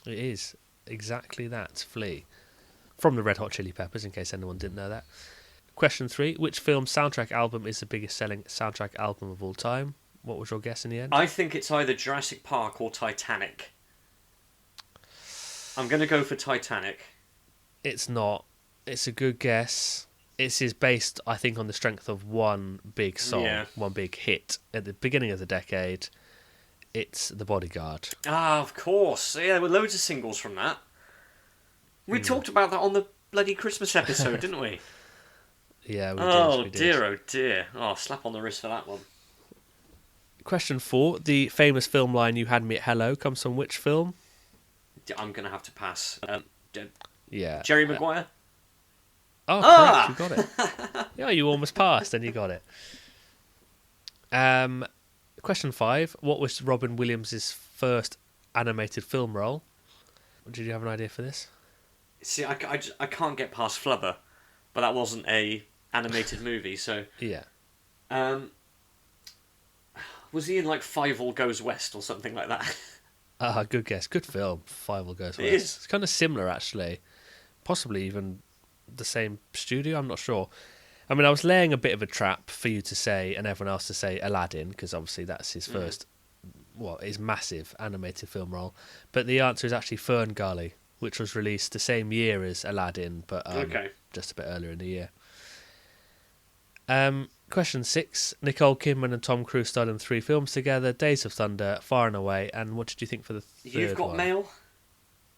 It is exactly that, Flea. From the Red Hot Chili Peppers, in case anyone didn't know that. Question 3. Which film's soundtrack album is the biggest selling soundtrack album of all time? What was your guess in the end? I think it's either Jurassic Park or Titanic. I'm going to go for Titanic. It's not. It's a good guess. It is based, I think, on the strength of one big song, one big hit at the beginning of the decade. It's The Bodyguard. Ah, of course. Yeah, there were loads of singles from that. We talked about that on the bloody Christmas episode, didn't we? Yeah, we did. Oh, dear, oh, dear. Oh, slap on the wrist for that one. Question 4. The famous film line, "You had me at hello," comes from which film? I'm going to have to pass. Yeah. Jerry Maguire? Oh, correct. You got it. Yeah, you almost passed and you got it. Question 5. What was Robin Williams' first animated film role? Did you have an idea for this? See, I can't get past Flubber, but that wasn't a animated movie, so... Yeah. Was he in, like, Five All Goes West or something like that? Good guess. Good film. Five All Goes West. It is. It's kind of similar, actually. Possibly even the same studio, I'm not sure. I mean, I was laying a bit of a trap for you to say, and everyone else to say, Aladdin, because obviously that's his first, his massive animated film role. But the answer is actually Fern Gully, which was released the same year as Aladdin, but just a bit earlier in the year. Question 6. Nicole Kidman and Tom Cruise starred in 3 films together: Days of Thunder, Far and Away, and what did you think for the third one? You've Got Mail?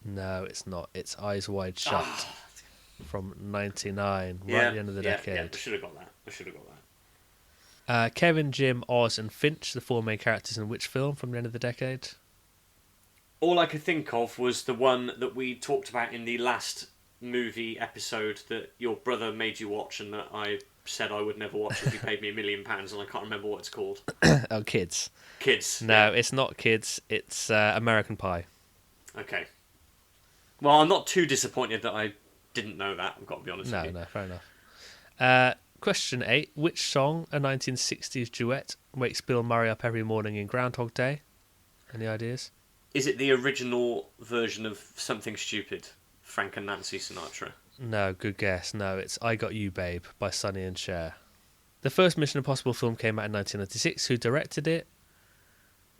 No, it's not. It's Eyes Wide Shut from 99, right at the end of the decade. Yeah, I should have got that. Kevin, Jim, Oz, and Finch, the 4 main characters in which film from the end of the decade? All I could think of was the one that we talked about in the last movie episode that your brother made you watch and that I said I would never watch if he paid me £1 million, and I can't remember what it's called. Oh, Kids. Kids. No, it's not Kids. It's American Pie. Okay. Well, I'm not too disappointed that I didn't know that, I've got to be honest with you. No, fair enough. Question 8. Which song, a 1960s duet, wakes Bill Murray up every morning in Groundhog Day? Any ideas? Is it the original version of Something Stupid, Frank and Nancy Sinatra? No, good guess. No, it's I Got You, Babe by Sonny and Cher. The first Mission Impossible film came out in 1996. Who directed it?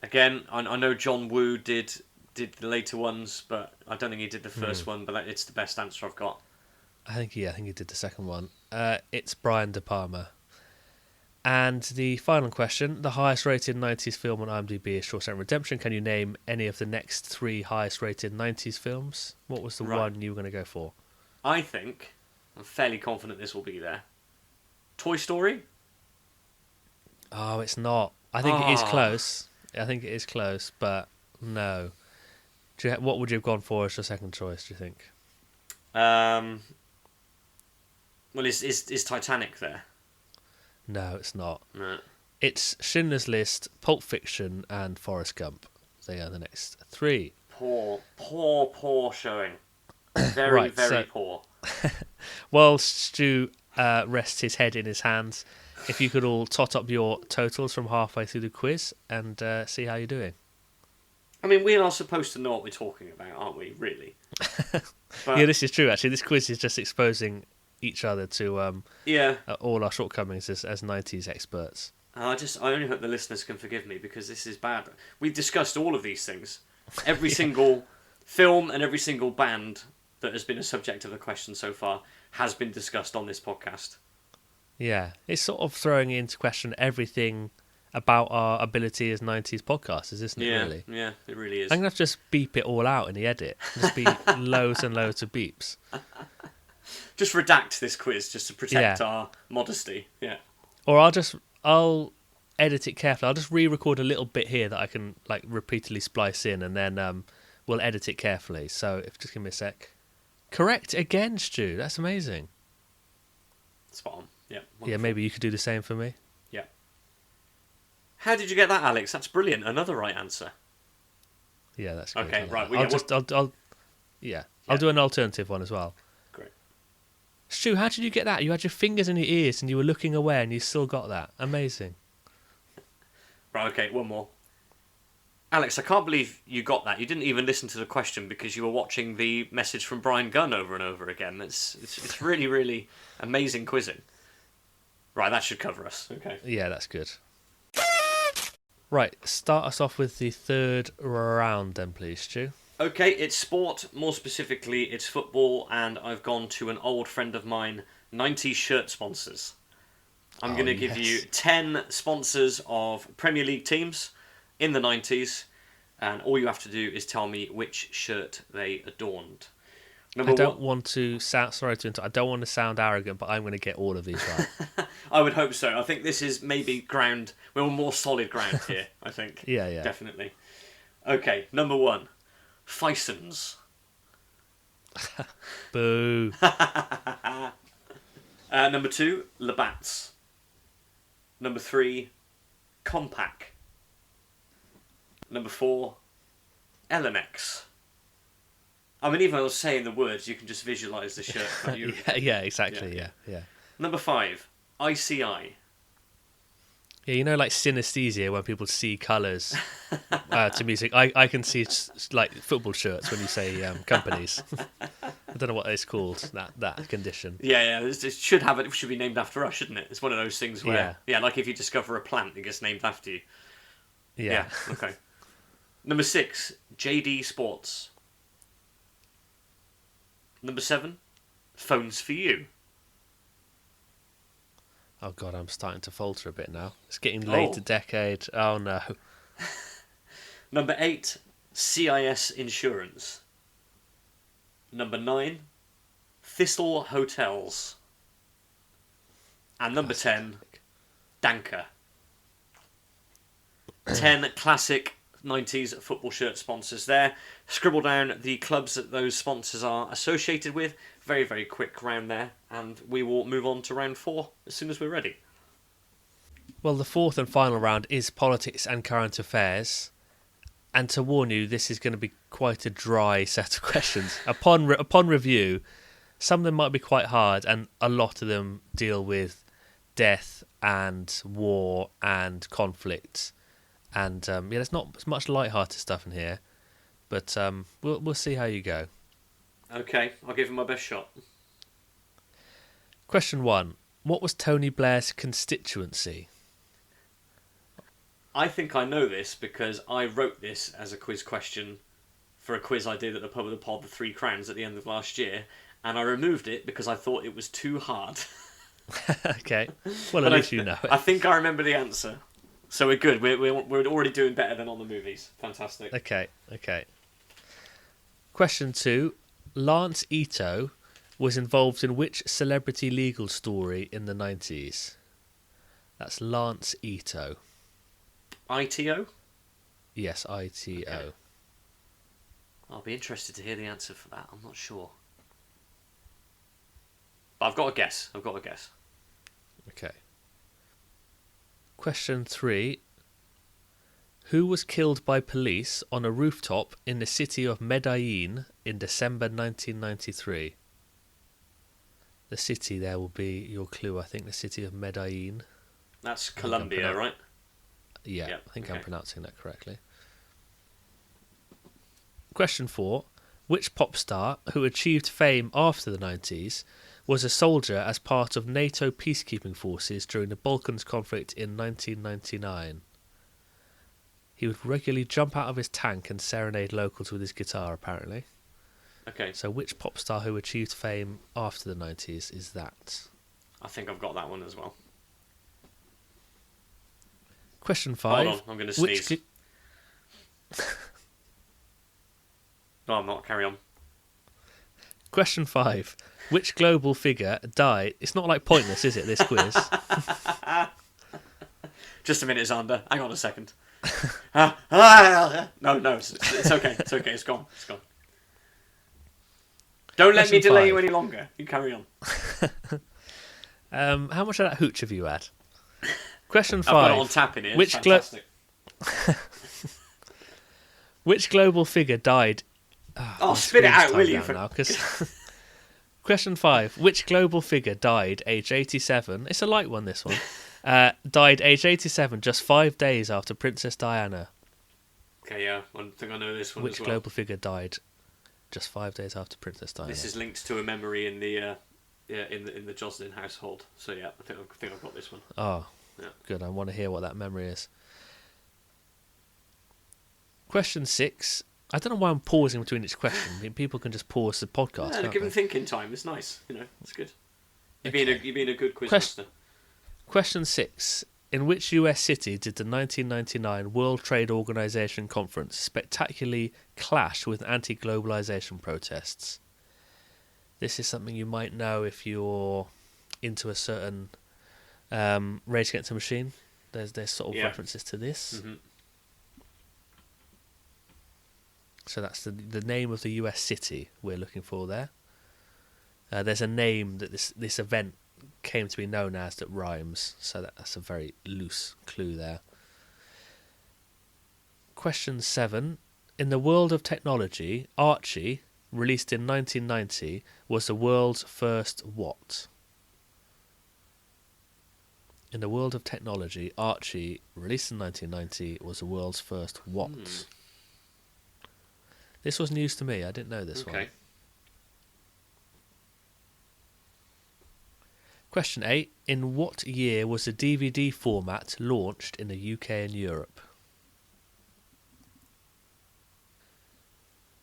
Again, I know John Woo did the later ones, but I don't think he did the first one, but it's the best answer I've got. I think he did the second one. It's Brian De Palma. And the final question, the highest rated 90s film on IMDb is Shawshank Redemption. Can you name any of the next 3 highest rated 90s films? What was the one you were going to go for? I'm fairly confident this will be there. Toy Story? Oh, it's not. I think it is close. But no. What would you have gone for as your second choice, do you think? Well, is Titanic there? No, it's not. No. It's Schindler's List, Pulp Fiction, and Forrest Gump. They are the next 3. Poor showing. Very poor. While Stu rests his head in his hands, if you could all tot up your totals from halfway through the quiz and see how you're doing. I mean, we are supposed to know what we're talking about, aren't we, really? But yeah, this is true, actually. This quiz is just exposing each other to all our shortcomings as 90s experts. I only hope the listeners can forgive me because this is bad. We've discussed all of these things. Every single film and every single band that has been a subject of the question so far has been discussed on this podcast. Yeah, it's sort of throwing into question everything about our ability as 90s podcasters, isn't it, really? Yeah, it really is. I'm going to have to just beep it all out in the edit. Just be loads and loads of beeps. Just redact this quiz just to protect our modesty. Yeah. Or I'll edit it carefully. I'll just re-record a little bit here that I can like repeatedly splice in, and then we'll edit it carefully. So just give me a sec. Correct again, Stu. That's amazing. Spot on. Yeah. Wonderful. Yeah, maybe you could do the same for me. Yeah. How did you get that, Alex? That's brilliant. Another right answer. Yeah, that's good. Okay, right. I'll do an alternative one as well. Great. Stu, how did you get that? You had your fingers in your ears and you were looking away and you still got that. Amazing. Right, okay, one more. Alex, I can't believe you got that. You didn't even listen to the question because you were watching the message from Brian Gunn over and over again. It's really, really amazing quizzing. Right, that should cover us. Okay. Yeah, that's good. Right, start us off with the third round then, please, Stu. Okay, it's sport. More specifically, it's football, and I've gone to an old friend of mine, 90 shirt sponsors. I'm going to give you 10 sponsors of Premier League teams in the 90s, and all you have to do is tell me which shirt they adorned. I don't want to sound arrogant, but I'm going to get all of these right. I would hope so. I think this is maybe ground. We're on more solid ground here, I think. Yeah. Definitely. Okay, number 1. Fisons. Boo. Number 2, Labatt's. Number 3, Compaq. Number 4, Elemex. I mean, even if I was saying the words, you can just visualise the shirt. Yeah, exactly, yeah. Number 5, ICI. Yeah, you know, like synesthesia, when people see colours to music. I can see like football shirts when you say companies. I don't know what it's called, that condition. Yeah, it should be named after us, shouldn't it? It's one of those things where, like if you discover a plant, it gets named after you. Yeah, okay. Number 6, JD Sports. Number 7, Phones for You. Oh God, I'm starting to falter a bit now. It's getting later decade. Oh no. Number 8, CIS Insurance. Number 9, Thistle Hotels. And number 10, Danker. 10 classic 90s football shirt sponsors there. Scribble down the clubs that those sponsors are associated with. Very, very quick round there. And we will move on to round 4 as soon as we're ready. Well, the fourth and final round is politics and current affairs. And to warn you, this is going to be quite a dry set of questions. Upon review, some of them might be quite hard, and a lot of them deal with death and war and conflict. And there's not as much light-hearted stuff in here, but we'll see how you go. Okay, I'll give him my best shot. Question 1. What was Tony Blair's constituency? I think I know this because I wrote this as a quiz question for a quiz I did at the Pub of the Pod, the 3 Crowns, at the end of last year, and I removed it because I thought it was too hard. Okay, well, at least you know it. I think I remember the answer. So we're good. We're already doing better than on the movies. Fantastic. Okay. Question 2. Lance Ito was involved in which celebrity legal story in the 90s? That's Lance Ito. ITO? Yes, ITO. Okay. I'll be interested to hear the answer for that. I'm not sure. But I've got a guess. Okay. Question 3. Who was killed by police on a rooftop in the city of Medellin in December 1993? The city there will be your clue, I think, the city of Medellin. That's Colombia, right? Yeah, I think I'm pronouncing that correctly. Question 4. Which pop star who achieved fame after the 90s was a soldier as part of NATO peacekeeping forces during the Balkans conflict in 1999. He would regularly jump out of his tank and serenade locals with his guitar, apparently. Okay. So which pop star who achieved fame after the 90s is that? I think I've got that one as well. Question 5. Hold on, I'm going to sneeze. No, I'm not. Carry on. Question 5. Which global figure died... It's not like pointless, is it, this quiz? Just a minute, Xander. Hang on a second. No, it's okay. It's okay. It's gone. It's gone. Don't let me Question delay 5. you any longer. You carry on. How much of that hooch have you had? Question 5. I've got it on tap in here. Which Fantastic. Which global figure died... Oh, spit it out, will you? Now, Question 5. Which global figure died age 87? It's a light one, this one. Died age 87 just 5 days after Princess Diana. Okay, yeah. I think I know this one Which as well. global figure died just 5 days after Princess Diana? This is linked to a memory in the in the Jocelyn household. So yeah, I think I've got this one. Oh, Yeah. good. I want to hear what that memory is. Question 6. I don't know why I'm pausing between each question. I mean, people can just pause the podcast. Yeah, can't give them they? thinking time. It's nice. It's good. You've been a good quiz Question- master. Question 6. In which US city did the 1999 World Trade Organization conference spectacularly clash with anti-globalization protests? This is something you might know if you're into a certain Rage Against the Machine. There's sort of references to this. Mm-hmm. So that's the name of the US city we're looking for there. There's a name that this event came to be known as that rhymes, so that's a very loose clue there. Question 7. In the world of technology, Archie, released in 1990, was the world's first what? In the world of technology, Archie, released in 1990, was the world's first what? This was news to me. I didn't know this one. Okay. Question 8. In what year was the DVD format launched in the UK and Europe?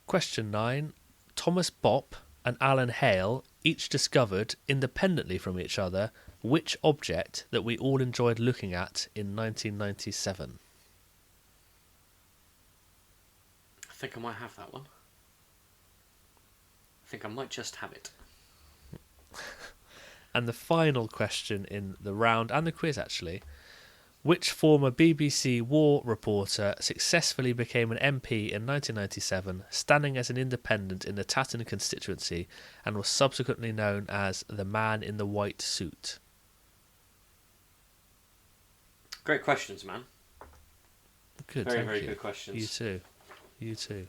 Question 9. Thomas Bopp and Alan Hale each discovered, independently from each other, which object that we all enjoyed looking at in 1997? I think I might have that one. I think I might just have it. And the final question in the round, and the quiz actually, which former BBC war reporter successfully became an MP in 1997, standing as an independent in the Tatton constituency, and was subsequently known as the man in the white suit? Great questions, man. Good, Very, thank very you. good questions. You too.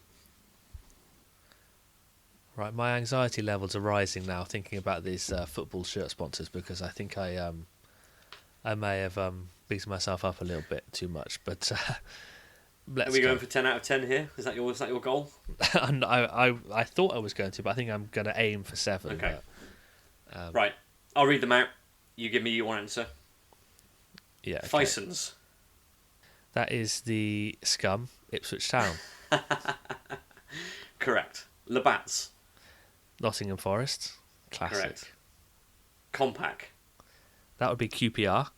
Right, my anxiety levels are rising now thinking about these football shirt sponsors, because I think I may have beaten myself up a little bit too much. But let's Are we go. going for 10 out of 10 here? Is that your goal? I thought I was going to, but I think I'm going to aim for 7. Okay. But, Right. I'll read them out. You give me your answer. yeah. Okay. Fisons. That is the Scum, Ipswich Town. Correct. Labatt's. Nottingham Forest, classic. Correct. Compact. That would be QPR.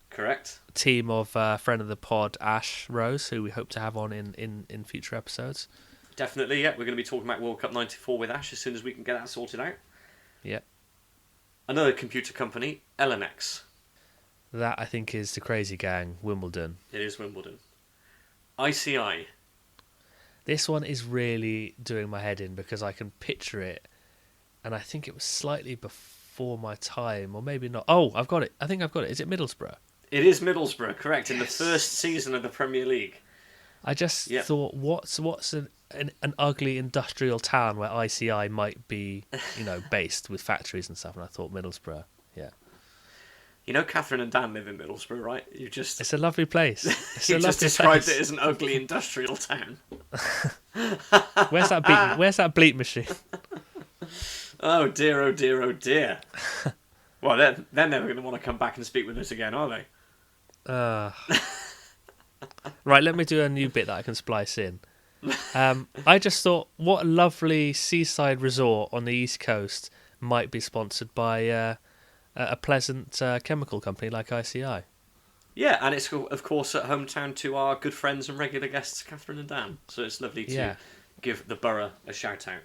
Correct. Team of friend of the pod, Ash Rose, who we hope to have on in future episodes. Definitely, yeah. We're going to be talking about World Cup 94 with Ash as soon as we can get that sorted out. Yeah. Another computer company, LNX. That, I think, is the Crazy Gang, Wimbledon. It is Wimbledon. ICI. This one is really doing my head in, because I can picture it, and I think it was slightly before my time, or maybe not. Oh, I've got it. I think I've got it. Is it Middlesbrough? It is Middlesbrough, correct, in the first season of the Premier League. I just thought, what's an ugly industrial town where ICI might be, based with factories and stuff, and I thought Middlesbrough. Yeah. You know, Catherine and Dan live in Middlesbrough, right? It's a lovely place. It's you just described it as an ugly industrial town. Where's that bleep machine? Oh dear, oh dear, oh dear. Well, they're never going to want to come back and speak with us again, are they? Right, let me do a new bit that I can splice in. I just thought, what a lovely seaside resort on the East Coast might be sponsored by a pleasant chemical company like ICI. Yeah, and it's of course at hometown to our good friends and regular guests, Catherine and Dan. So it's lovely to give the borough a shout out.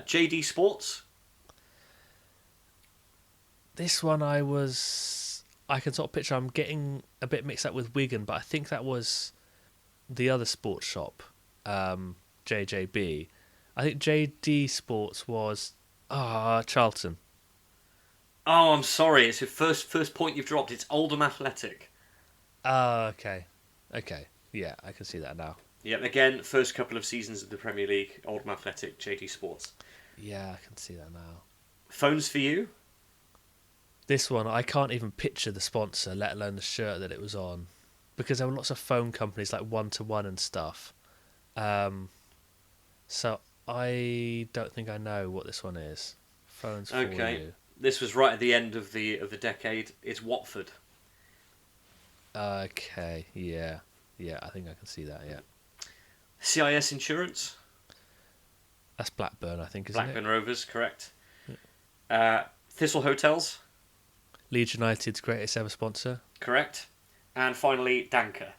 JD Sports. This one I can sort of picture. I'm getting a bit mixed up with Wigan, but I think that was the other sports shop, JJB. I think JD Sports was Charlton. Oh, I'm sorry. It's your first point you've dropped. It's Oldham Athletic. Okay. Yeah, I can see that now. Yep, again, first couple of seasons of the Premier League, Oldham Athletic, JD Sports. Yeah, I can see that now. Phones for you? This one, I can't even picture the sponsor, let alone the shirt that it was on. Because there were lots of phone companies like One-to-One and stuff. So I don't think I know what this one is. Phones for you. This was right at the end of the decade. It's Watford. Okay, yeah, I think I can see that. Yeah, CIS Insurance. That's Blackburn, I think, isn't it? Blackburn Rovers, correct. Thistle Hotels. Leeds United's greatest ever sponsor. Correct. And finally, Danker.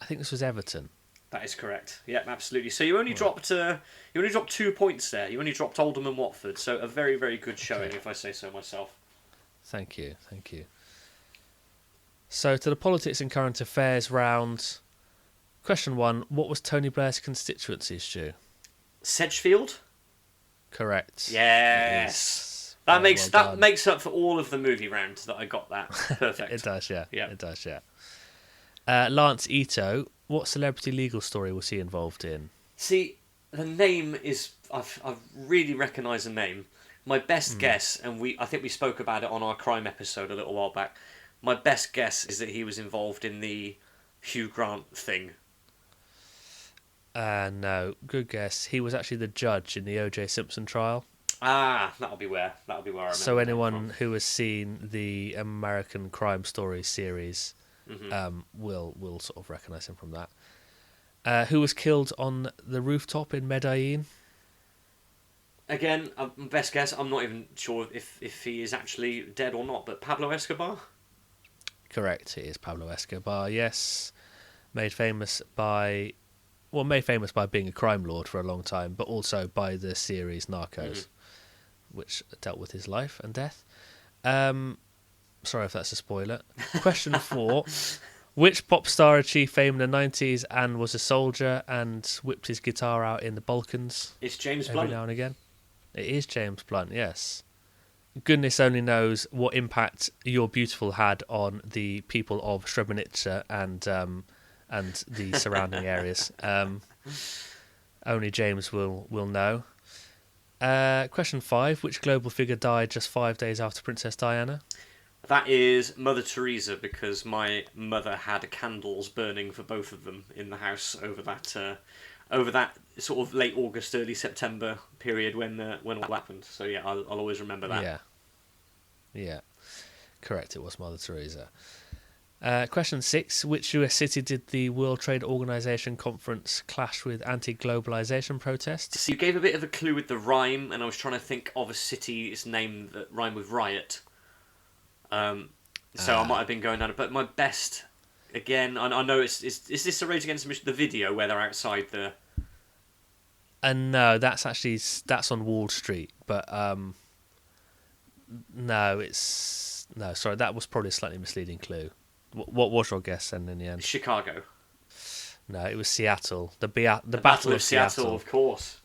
I think this was Everton. That is correct. Yep, absolutely. So you only dropped 2 points there. You only dropped Oldham and Watford. So a very, very good showing, if I say so myself. Thank you. So to the politics and current affairs round. Question 1: what was Tony Blair's constituency, Stu? Sedgefield. Correct. Yes. That makes up for all of the movie rounds that I got that perfect. It does, yeah. Yeah. It does, yeah. Lance Ito, what celebrity legal story was he involved in? See, the name is I've really recognised the name. My best guess, and I think we spoke about it on our crime episode a little while back. My best guess is that he was involved in the Hugh Grant thing. No, good guess. He was actually the judge in the O.J. Simpson trial. That'll be where I remember. So anyone who has seen the American Crime Story series will sort of recognise him from that. Who was killed on the rooftop in Medellin? Again, best guess. I'm not even sure if he is actually dead or not. But Pablo Escobar. Correct. It is Pablo Escobar. Yes, made famous by being a crime lord for a long time, but also by the series Narcos, which dealt with his life and death. Sorry if that's a spoiler. Question 4. Which pop star achieved fame in the 90s and was a soldier and whipped his guitar out in the Balkans? It's James every Blunt. now and again. It is James Blunt, yes. Goodness only knows what impact You're Beautiful had on the people of Srebrenica and the surrounding areas. Only James will know. Question 5. Which global figure died just 5 days after Princess Diana? That is Mother Teresa, because my mother had candles burning for both of them in the house over that sort of late August, early September period when all happened. So yeah, I'll always remember that. Yeah. Correct, it was Mother Teresa. Question 6. Which US city did the World Trade Organization conference clash with anti-globalization protests? So you gave a bit of a clue with the rhyme, and I was trying to think of a city's name that rhymed with riot. So I might have been going down it. But my best, again, I know is this the Rage Against the video where they're outside the... No, that's on Wall Street. But sorry, that was probably a slightly misleading clue. What was your guess then in the end? Chicago. No, it was Seattle. The Battle of Seattle. Of course.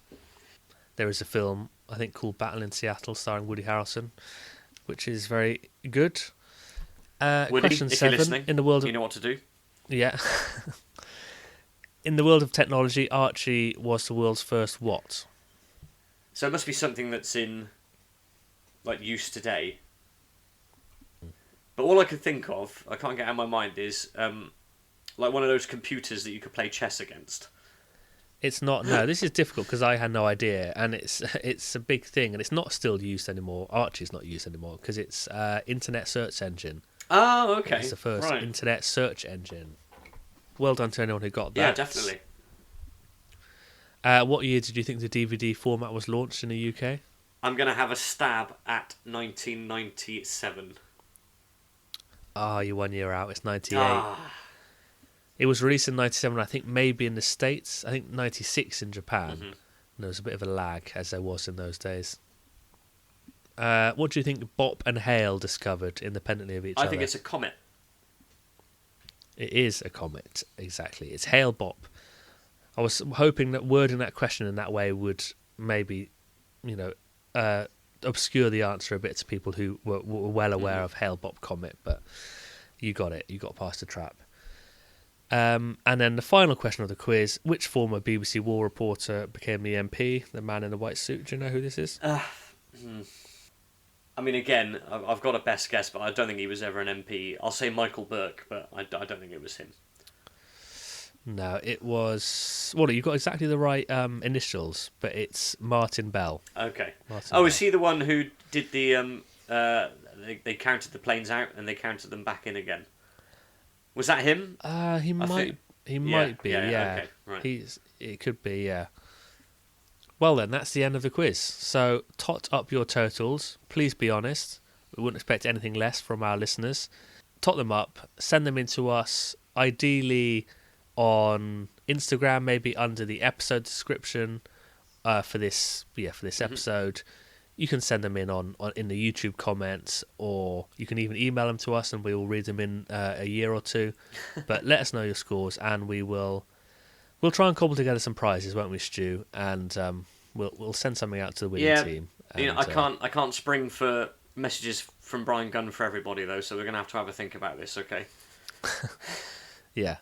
There is a film, I think, called Battle in Seattle, starring Woody Harrelson, which is very good. Woody, question if 7. you're listening, in the world of, you know what to do. Yeah. In the world of technology, Archie was the world's first what? So it must be something that's in use today. But all I can think of, I can't get out of my mind, is one of those computers that you could play chess against. It's not. No, this is difficult because I had no idea, and it's a big thing, and it's not still used anymore. Archie's not used anymore because it's internet search engine. Oh, okay. It's the first right. internet search engine. Well done to anyone who got that. Yeah, definitely. What year did you think the DVD format was launched in the UK? I'm going to have a stab at 1997. You're 1 year out. It's 98. Ah. It was released in 97, I think maybe in the States. I think 96 in Japan. Mm-hmm. And there was a bit of a lag, as there was in those days. What do you think Bop and Hale discovered independently of each other? I think it's a comet. It is a comet, exactly. It's Hale Bop. I was hoping that wording that question in that way would maybe, obscure the answer a bit to people who were well aware of Hale Bop comet, but you got it. You got past the trap. And then the final question of the quiz: which former BBC war reporter became the MP, the man in the white suit? Do you know who this is? I mean, again, I've got a best guess, but I don't think he was ever an MP. I'll say Michael Burke, but I don't think it was him. No, it was... Well, you've got exactly the right initials, but it's Martin Bell. Okay. Martin is he the one who did the... they counted the planes out and they counted them back in again? Was that him? He might be, yeah. Okay, right. It could be, yeah. Well then, that's the end of the quiz. So, tot up your totals. Please be honest. We wouldn't expect anything less from our listeners. Tot them up. Send them in to us, ideally on Instagram, maybe under the episode description for this episode. You can send them in on in the YouTube comments, or you can even email them to us and we will read them in a year or two. But let us know your scores and we'll try and cobble together some prizes, won't we, Stu? And we'll send something out to the winning team. And, I can't spring for messages from Brian Gunn for everybody though, so we're gonna have to have a think about this, okay? Yeah.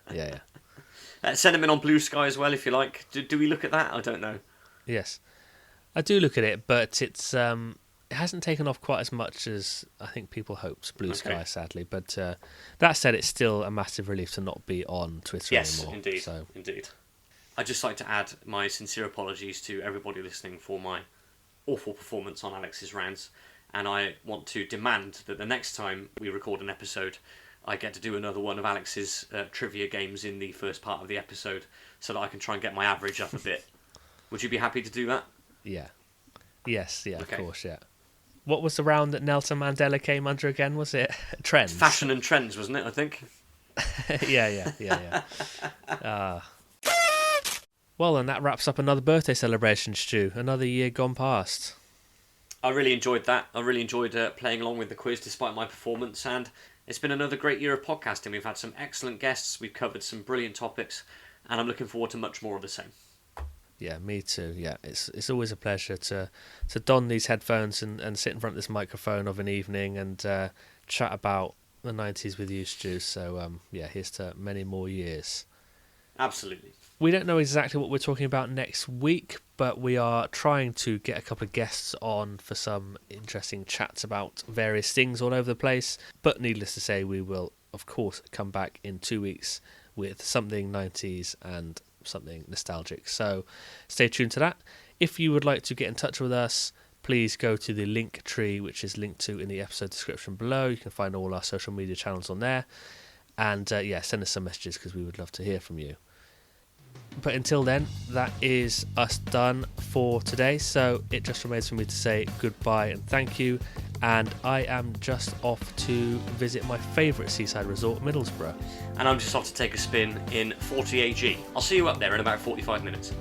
Send them in on Blue Sky as well if you like. Do we look at that? I don't know. Yes. I do look at it, but it hasn't taken off quite as much as I think people hoped, Blue Sky, sadly. But that said, it's still a massive relief to not be on Twitter anymore. Yes, indeed. I'd just like to add my sincere apologies to everybody listening for my awful performance on Alex's rounds, and I want to demand that the next time we record an episode, I get to do another one of Alex's trivia games in the first part of the episode, so that I can try and get my average up a bit. Would you be happy to do that? Yeah. Yes, yeah, okay. Of course, yeah. What was the round that Nelson Mandela came under again? Was it Trends? Fashion and Trends, wasn't it, I think? Yeah. Well, and that wraps up another birthday celebration, Stu. Another year gone past. I really enjoyed that. I really enjoyed playing along with the quiz despite my performance, and it's been another great year of podcasting. We've had some excellent guests, we've covered some brilliant topics, and I'm looking forward to much more of the same. Yeah, me too. Yeah, it's always a pleasure to don these headphones and sit in front of this microphone of an evening and chat about the 90s with you, Stu. So, here's to many more years. Absolutely. We don't know exactly what we're talking about next week, but we are trying to get a couple of guests on for some interesting chats about various things all over the place. But needless to say, we will, of course, come back in 2 weeks with something 90s and something nostalgic. So stay tuned to that. If you would like to get in touch with us, please go to the link tree, which is linked to in the episode description below. You can find all our social media channels on there. And send us some messages because we would love to hear from you. But until then, that is us done for today. So it just remains for me to say goodbye and thank you. And I am just off to visit my favourite seaside resort, Middlesbrough. And I'm just off to take a spin in 40 AG. I'll see you up there in about 45 minutes.